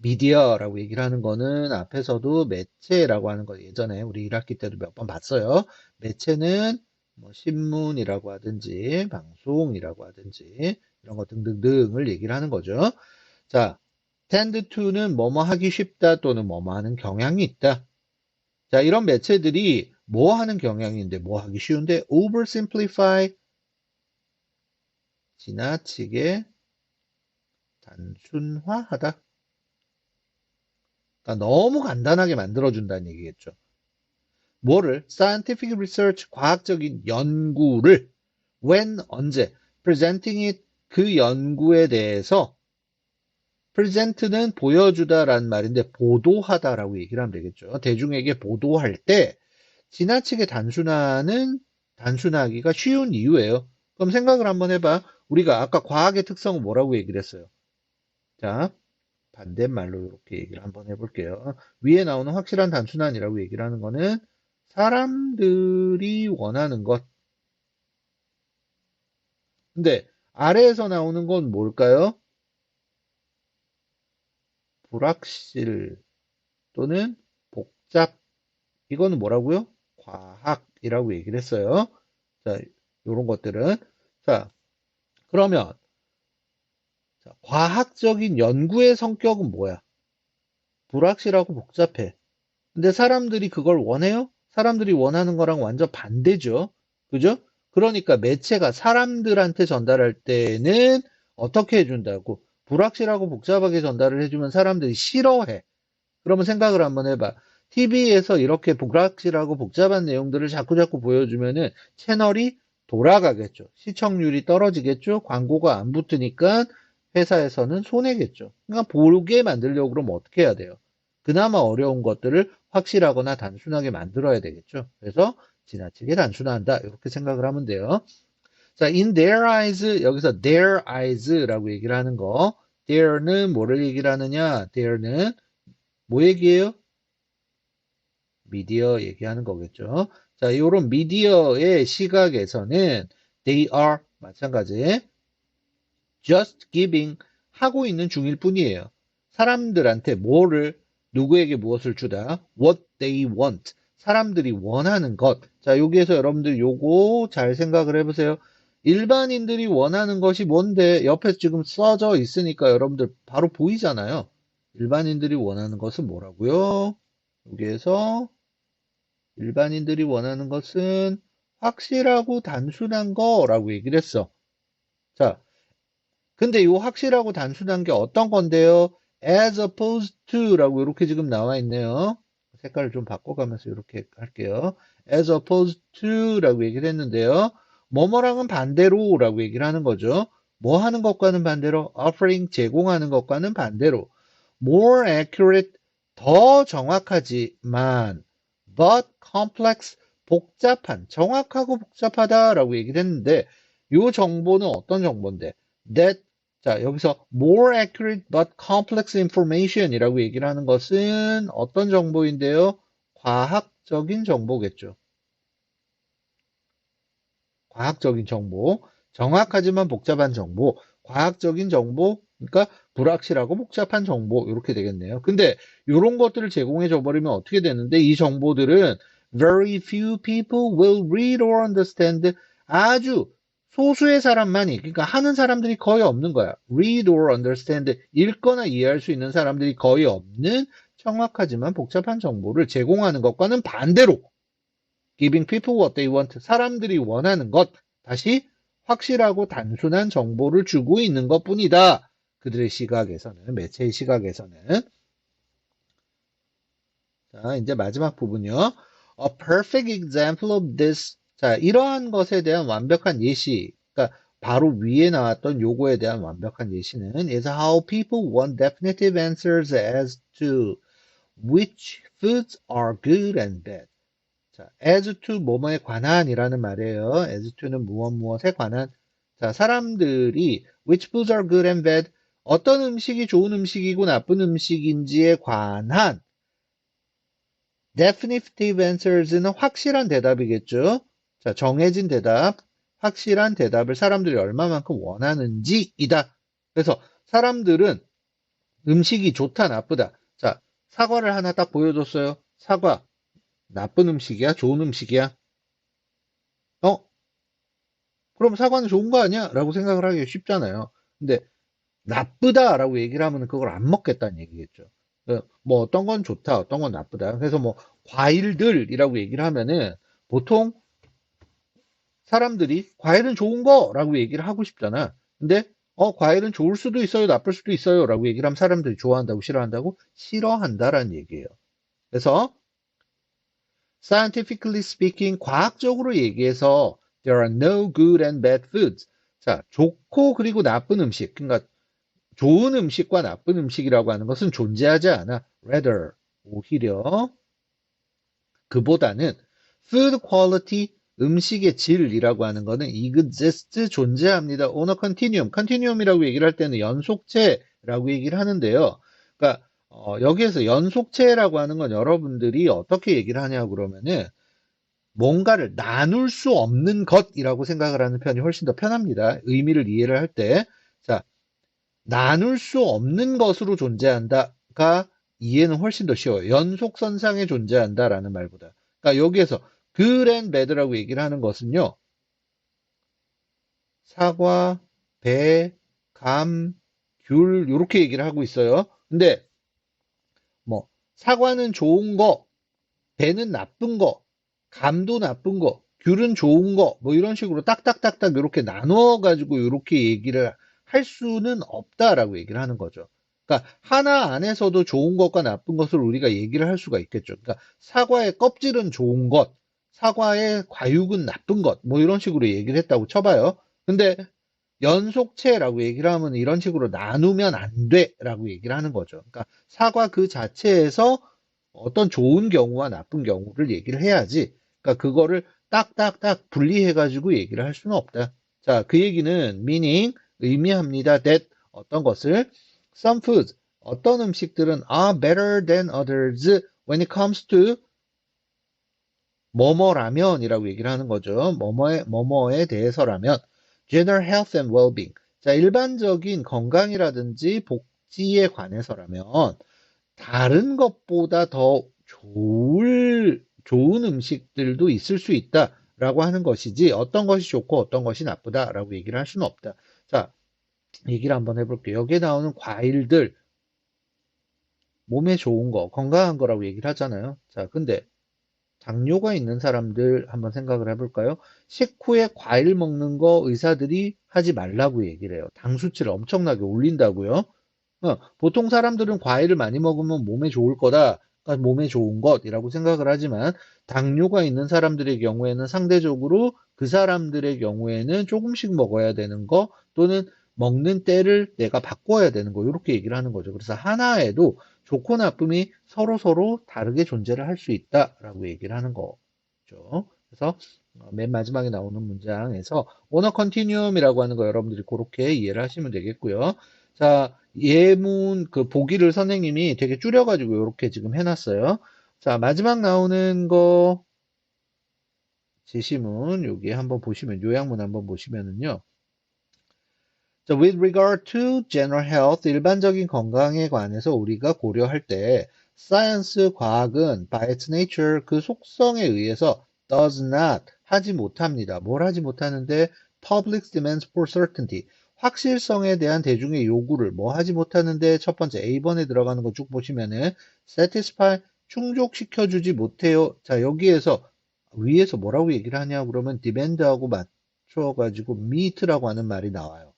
media라고 얘기를 하는 거는 앞에서도 매체라고 하는 거 예전에 우리 1학기 때도 몇 번 봤어요. 매체는 뭐 신문이라고 하든지 방송이라고 하든지 이런 거 등등등을 얘기를 하는 거죠. 자, tend to는 뭐뭐 하기 쉽다 또는 뭐뭐 하는 경향이 있다. 자, 이런 매체들이 뭐 하는 경향인데 뭐 하기 쉬운데 oversimplify 지나치게 단순화하다. 그러니까 너무 간단하게 만들어준다는 얘기겠죠. 뭐를? scientific research, 과학적인 연구를 when, 언제, presenting it, 그 연구에 대해서 present는 보여주다라는 말인데 보도하다라고 얘기를 하면 되겠죠. 대중에게 보도할 때 지나치게 단순하기가 쉬운 이유예요. 그럼 생각을 한번 해봐. 우리가 아까 과학의 특성은 뭐라고 얘기를 했어요? 자, 반대말로 이렇게 얘기를 한번 해볼게요. 위에 나오는 확실한 단순한이라고 얘기를 하는 거는 사람들이 원하는 것. 근데 아래에서 나오는 건 뭘까요? 불확실 또는 복잡. 이거는 뭐라고요? 과학이라고 얘기를 했어요. 자, 요런 것들은. 자, 그러면 자, 과학적인 연구의 성격은 뭐야? 불확실하고 복잡해. 근데 사람들이 그걸 원해요? 사람들이 원하는 거랑 완전 반대죠. 그죠? 그러니까 매체가 사람들한테 전달할 때는 어떻게 해준다고? 불확실하고 복잡하게 전달을 해주면 사람들이 싫어해. 그러면 생각을 한번 해봐. TV에서 이렇게 불확실하고 복잡한 내용들을 자꾸자꾸 보여주면은 채널이 돌아가겠죠. 시청률이 떨어지겠죠. 광고가 안 붙으니까 회사에서는 손해겠죠. 그러니까 보게 만들려고 그러면 어떻게 해야 돼요? 그나마 어려운 것들을 확실하거나 단순하게 만들어야 되겠죠. 그래서 지나치게 단순화한다. 이렇게 생각을 하면 돼요. 자, in their eyes, 여기서 their eyes라고 얘기를 하는 거. there는 뭐를 얘기를 하느냐? there는 뭐 얘기예요? 미디어 얘기하는 거겠죠. 자, 요런 미디어의 시각에서는 they are 마찬가지 just giving 하고 있는 중일 뿐이에요. 사람들한테 뭐를 누구에게 무엇을 주다 what they want 사람들이 원하는 것. 자, 여기에서 여러분들 요거 잘 생각을 해보세요. 일반인들이 원하는 것이 뭔데 옆에 지금 써져 있으니까 여러분들 바로 보이잖아요. 일반인들이 원하는 것은 뭐라고요? 여기에서 일반인들이 원하는 것은 확실하고 단순한 거라고 얘기를 했어. 자, 근데 이 확실하고 단순한 게 어떤 건데요? as opposed to라고 이렇게 지금 나와 있네요. 색깔을 좀 바꿔가면서 이렇게 할게요. as opposed to라고 얘기를 했는데요. 뭐뭐랑은 반대로라고 얘기를 하는 거죠. 뭐 하는 것과는 반대로 offering 제공하는 것과는 반대로 more accurate 더 정확하지만 but complex 복잡한 정확하고 복잡하다라고 얘기를 했는데 요 정보는 어떤 정보인데? That, 자, 여기서 more accurate but complex information 이라고 얘기를 하는 것은 어떤 정보인데요? 과학적인 정보겠죠. 과학적인 정보, 정확하지만 복잡한 정보, 과학적인 정보, 그러니까 불확실하고 복잡한 정보 이렇게 되겠네요. 근데 이런 것들을 제공해 줘 버리면 어떻게 되는데 이 정보들은 very few people will read or understand 아주 소수의 사람만이 그러니까 하는 사람들이 거의 없는 거야. read or understand 읽거나 이해할 수 있는 사람들이 거의 없는 정확하지만 복잡한 정보를 제공하는 것과는 반대로 giving people what they want. 사람들이 원하는 것. 다시 확실하고 단순한 정보를 주고 있는 것 뿐이다. 그들의 시각에서는, 매체의 시각에서는. 자, 이제 마지막 부분이요. A perfect example of this. 자, 이러한 것에 대한 완벽한 예시. 그러니까 바로 위에 나왔던 요거에 대한 완벽한 예시는 is how people want definitive answers as to which foods are good and bad. 자, as to 뭐뭐에 관한이라는 말이에요. as to는 무엇 무엇에 관한. 자, 사람들이 which foods are good and bad 어떤 음식이 좋은 음식이고 나쁜 음식인지에 관한 definitive answers는 확실한 대답이겠죠. 자, 정해진 대답, 확실한 대답을 사람들이 얼마만큼 원하는지이다. 그래서 사람들은 음식이 좋다, 나쁘다. 자, 사과를 하나 딱 보여줬어요. 사과. 나쁜 음식이야? 좋은 음식이야? 어? 그럼 사과는 좋은 거 아니야? 라고 생각을 하기 쉽잖아요. 근데 나쁘다라고 얘기를 하면 그걸 안 먹겠다는 얘기겠죠. 뭐 어떤 건 좋다, 어떤 건 나쁘다. 그래서 뭐 과일들이라고 얘기를 하면은 보통 사람들이 과일은 좋은 거라고 얘기를 하고 싶잖아. 근데 과일은 좋을 수도 있어요, 나쁠 수도 있어요 라고 얘기를 하면 사람들이 좋아한다고 싫어한다고? 싫어한다라는 얘기예요. 그래서 scientifically speaking, 과학적으로 얘기해서 there are no good and bad foods. 자, 좋고 그리고 나쁜 음식, 그러니까 좋은 음식과 나쁜 음식이라고 하는 것은 존재하지 않아. rather, 오히려 그보다는 food quality, 음식의 질이라고 하는 것은 exist, 존재합니다. on a continuum, continuum이라고 얘기를 할 때는 연속체라고 얘기를 하는데요. 그러니까 여기에서 연속체라고 하는 건 여러분들이 어떻게 얘기를 하냐 그러면은 뭔가를 나눌 수 없는 것이라고 생각을 하는 편이 훨씬 더 편합니다. 의미를 이해를 할 때. 자, 나눌 수 없는 것으로 존재한다가 이해는 훨씬 더 쉬워요. 연속선상에 존재한다라는 말보다. 그러니까 여기에서 good and bad라고 얘기를 하는 것은요. 사과, 배, 감, 귤 이렇게 얘기를 하고 있어요. 근데 뭐 사과는 좋은 거, 배는 나쁜 거, 감도 나쁜 거, 귤은 좋은 거, 뭐 이런 식으로 딱딱딱딱 이렇게 나누어 가지고 이렇게 얘기를 할 수는 없다라고 얘기를 하는 거죠. 그러니까 하나 안에서도 좋은 것과 나쁜 것을 우리가 얘기를 할 수가 있겠죠. 그러니까 사과의 껍질은 좋은 것, 사과의 과육은 나쁜 것, 뭐 이런 식으로 얘기를 했다고 쳐봐요. 근데 연속체라고 얘기를 하면 이런 식으로 나누면 안 돼라고 얘기를 하는 거죠. 그러니까 사과 그 자체에서 어떤 좋은 경우와 나쁜 경우를 얘기를 해야지. 그러니까 그거를 딱딱딱 분리해가지고 얘기를 할 수는 없다. 자, 그 얘기는 meaning, 의미합니다. that 어떤 것을 some foods, 어떤 음식들은 are better than others when it comes to 뭐뭐라면이라고 얘기를 하는 거죠. 뭐뭐에 대해서라면 general health and well-being. 자, 일반적인 건강이라든지 복지에 관해서라면 다른 것보다 더 좋은 음식들도 있을 수 있다라고 하는 것이지 어떤 것이 좋고 어떤 것이 나쁘다라고 얘기를 할 수는 없다. 자, 얘기를 한번 해볼게요. 여기에 나오는 과일들, 몸에 좋은 거, 건강한 거라고 얘기를 하잖아요. 자, 근데 당뇨가 있는 사람들 한번 생각을 해볼까요? 식후에 과일 먹는 거 의사들이 하지 말라고 얘기를 해요. 당 수치를 엄청나게 올린다고요. 보통 사람들은 과일을 많이 먹으면 몸에 좋을 거다. 그러니까 몸에 좋은 것이라고 생각을 하지만 당뇨가 있는 사람들의 경우에는 상대적으로 그 사람들의 경우에는 조금씩 먹어야 되는 거 또는 먹는 때를 내가 바꿔야 되는 거 이렇게 얘기를 하는 거죠. 그래서 하나에도 좋고 나쁨이 서로 다르게 존재를 할 수 있다라고 얘기를 하는 거죠. 그래서 맨 마지막에 나오는 문장에서 언어 컨티뉴엄이라고 하는 거 여러분들이 그렇게 이해를 하시면 되겠고요. 자, 예문 그 보기를 선생님이 되게 줄여가지고 이렇게 지금 해놨어요. 자, 마지막 나오는 거 제시문 여기 한번 보시면 요약문 한번 보시면은요. 자, with regard to general health, 일반적인 건강에 관해서 우리가 고려할 때 science, 과학은 by its nature, 그 속성에 의해서 does not, 하지 못합니다. 뭘 하지 못하는데 public demands for certainty, 확실성에 대한 대중의 요구를 뭐 하지 못하는데 첫 번째 A번에 들어가는 거 쭉 보시면은 satisfy, 충족시켜주지 못해요. 자, 여기에서 위에서 뭐라고 얘기를 하냐 그러면 demand하고 맞춰가지고 meet라고 하는 말이 나와요.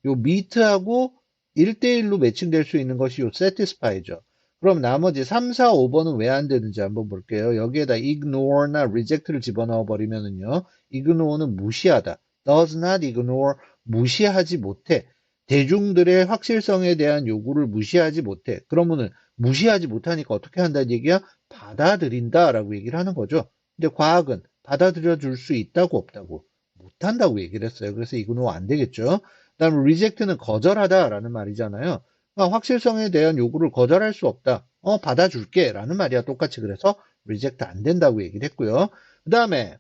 요 meet하고 1대1로 매칭될 수 있는 것이 요 satisfy죠. 그럼 나머지 3, 4, 5번은 왜 안 되는지 한번 볼게요. 여기에다 ignore나 reject를 집어넣어 버리면은요. ignore는 무시하다. does not ignore, 무시하지 못해. 대중들의 확실성에 대한 요구를 무시하지 못해. 그러면은 무시하지 못하니까 어떻게 한다는 얘기야? 받아들인다라고 얘기를 하는 거죠. 근데 과학은 받아들여 줄 수 있다고 없다고? 못한다고 얘기를 했어요. 그래서 ignore 안 되겠죠. 그다음에 reject는 거절하다라는 말이잖아요. 그러니까 확실성에 대한 요구를 거절할 수 없다. 받아줄게라는 말이야. 똑같이 그래서 reject 안 된다고 얘기를 했고요. 그다음에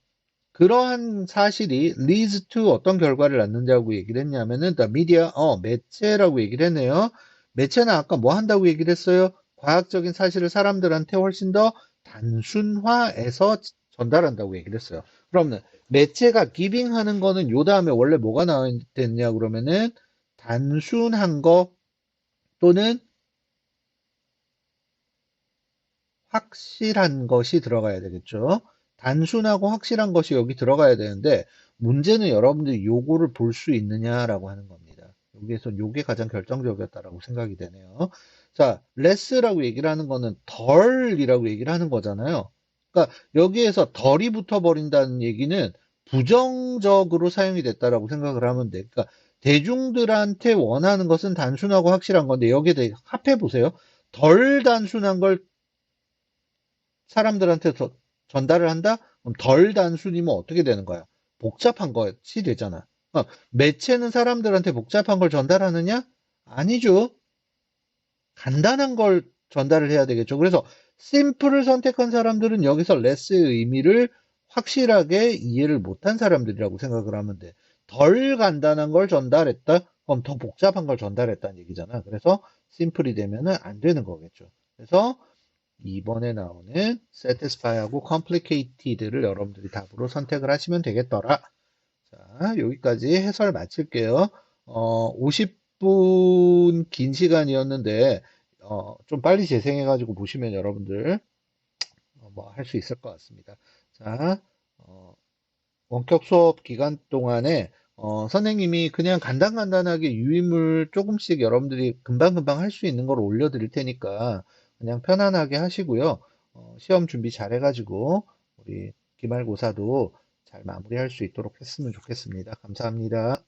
그러한 사실이 leads to 어떤 결과를 낳는다고 얘기를 했냐면은 the media, 매체라고 얘기를 했네요. 매체는 아까 뭐 한다고 얘기를 했어요? 과학적인 사실을 사람들한테 훨씬 더 단순화해서 전달한다고 얘기를 했어요. 그러면 매체가 giving 하는 거는 요 다음에 원래 뭐가 나와 있냐 그러면은 단순한 거 또는 확실한 것이 들어가야 되겠죠. 단순하고 확실한 것이 여기 들어가야 되는데 문제는 여러분들이 요거를 볼 수 있느냐라고 하는 겁니다. 여기에서 요게 가장 결정적이었다라고 생각이 되네요. 자, less라고 얘기를 하는 거는 덜이라고 얘기를 하는 거잖아요. 그러니까 여기에서 덜이 붙어 버린다는 얘기는 부정적으로 사용이 됐다라고 생각을 하면 돼. 그러니까 대중들한테 원하는 것은 단순하고 확실한 건데 여기에 대해 합해 보세요. 덜 단순한 걸 사람들한테 전달을 한다? 그럼 덜 단순이면 어떻게 되는 거야? 복잡한 것이 되잖아. 매체는 사람들한테 복잡한 걸 전달하느냐? 아니죠. 간단한 걸 전달을 해야 되겠죠. 그래서 심플을 선택한 사람들은 여기서 레스의 의미를 확실하게 이해를 못한 사람들이라고 생각을 하면 돼. 덜 간단한 걸 전달했다? 그럼 더 복잡한 걸 전달했다는 얘기잖아. 그래서 심플이 되면은 안 되는 거겠죠. 그래서 2번에 나오는 satisfy하고 complicated를 여러분들이 답으로 선택을 하시면 되겠더라. 자, 여기까지 해설 마칠게요. 50분 긴 시간이었는데, 좀 빨리 재생해가지고 보시면 여러분들 뭐 할 수 있을 것 같습니다. 자, 원격 수업 기간 동안에 선생님이 그냥 간단간단하게 유인물 조금씩 여러분들이 금방금방 할 수 있는 걸 올려드릴 테니까 그냥 편안하게 하시고요. 시험 준비 잘 해가지고 우리 기말고사도 잘 마무리할 수 있도록 했으면 좋겠습니다. 감사합니다.